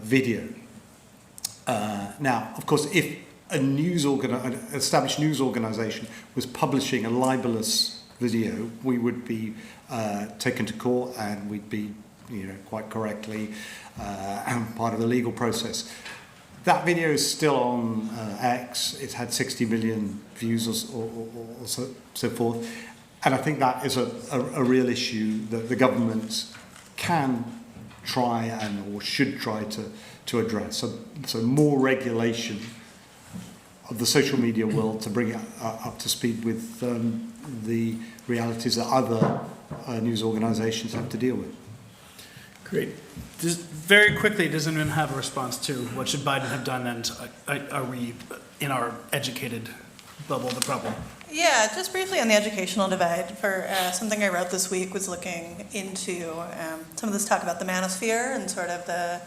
video. Now, of course, if an established news organisation was publishing a libelous video, we would be taken to court and we'd be, quite correctly part of the legal process. That video is still on X. It's had 60 million views or so forth. And I think that is a real issue that the government can try or should try to address. So more regulation of the social media world to bring it up to speed with the realities that other news organisations have to deal with. Great. Just very quickly, does anyone have a response to what should Biden have done, and are we in our educated bubble the problem? Yeah, just briefly on the educational divide. For something I wrote this week was looking into some of this talk about the manosphere and sort of the,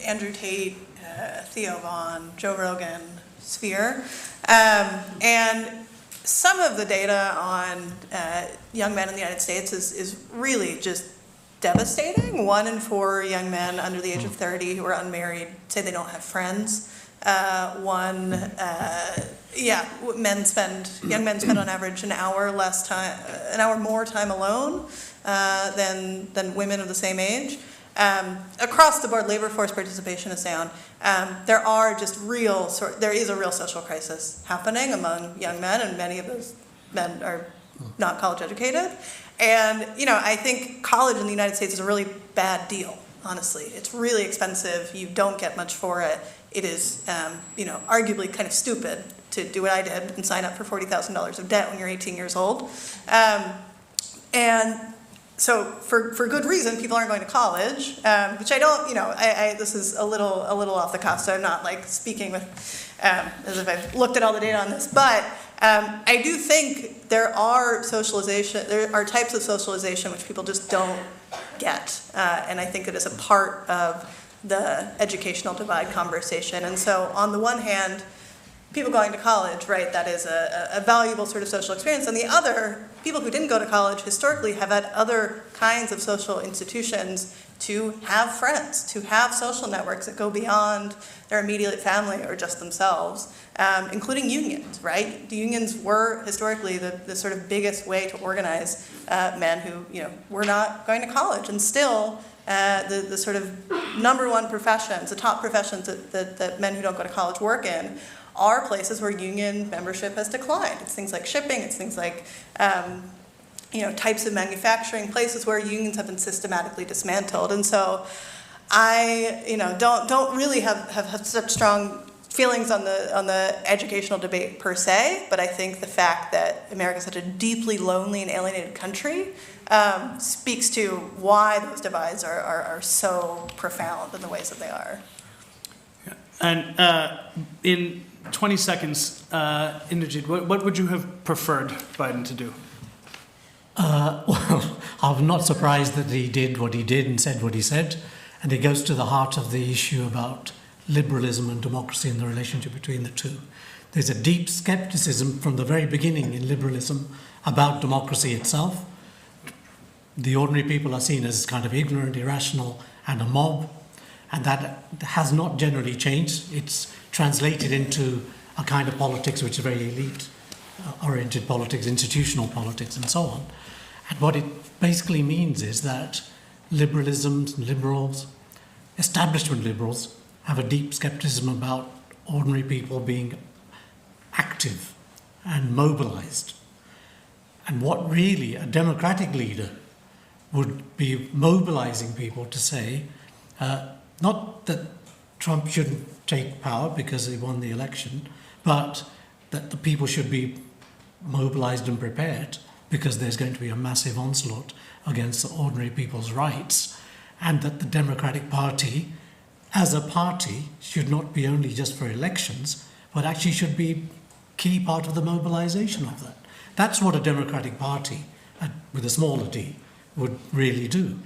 Andrew Tate, Theo Vaughn, Joe Rogan sphere. And some of the data on young men in the United States is really just devastating. 1 in 4 young men under the age of 30 who are unmarried say they don't have friends. Young men spend on average an hour more time alone than women of the same age. Across the board, labor force participation is down. There is a real social crisis happening among young men, and many of those men are not college educated. And I think college in the United States is a really bad deal. Honestly, it's really expensive. You don't get much for it. It is, arguably kind of stupid to do what I did and sign up for $40,000 of debt when you're 18 years old. And so for good reason, people aren't going to college, which I don't, this is a little off the cuff, so I'm not like speaking with, as if I've looked at all the data on this, but I do think there are types of socialization which people just don't get, and I think it is a part of the educational divide conversation. And so on the one hand, people going to college, right, that is a valuable sort of social experience. On the other, people who didn't go to college historically have had other kinds of social institutions to have friends, to have social networks that go beyond their immediate family or just themselves, including unions, right? The unions were historically the sort of biggest way to organize men who, were not going to college. And still, the sort of number one professions, the top professions that men who don't go to college work in, are places where union membership has declined. It's things like shipping, it's things like types of manufacturing, places where unions have been systematically dismantled. And so I don't really have such strong feelings on the educational debate per se, but I think the fact that America is such a deeply lonely and alienated country speaks to why those divides are so profound in the ways that they are. Yeah. And in 20 seconds, Inderjeet, what would you have preferred Biden to do? Well, I'm not surprised that he did what he did and said what he said. And it goes to the heart of the issue about liberalism and democracy and the relationship between the two. There's a deep skepticism from the very beginning in liberalism about democracy itself. The ordinary people are seen as kind of ignorant, irrational, and a mob. And that has not generally changed. It's translated into a kind of politics which is very elite-oriented politics, institutional politics, and so on. And what it basically means is that liberals, establishment liberals, have a deep skepticism about ordinary people being active and mobilized. And what really a democratic leader would be mobilizing people to say, not that Trump shouldn't take power because he won the election, but that the people should be mobilized and prepared because there's going to be a massive onslaught against the ordinary people's rights, and that the Democratic Party, as a party, should not be only just for elections, but actually should be a key part of the mobilization of that. That's what a Democratic Party, with a smaller d, would really do.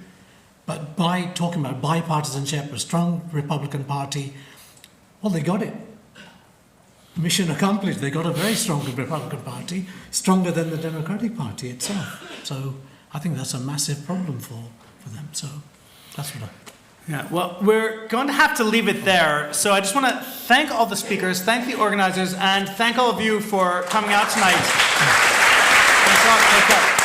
But by talking about bipartisanship, a strong Republican Party, well, they got it. Mission accomplished. They got a very strong Republican Party, stronger than the Democratic Party itself. So I think that's a massive problem for them. So that's what Yeah, well, we're going to have to leave it there. So I just want to thank all the speakers, thank the organizers, and thank all of you for coming out tonight. Thanks a lot. Take care.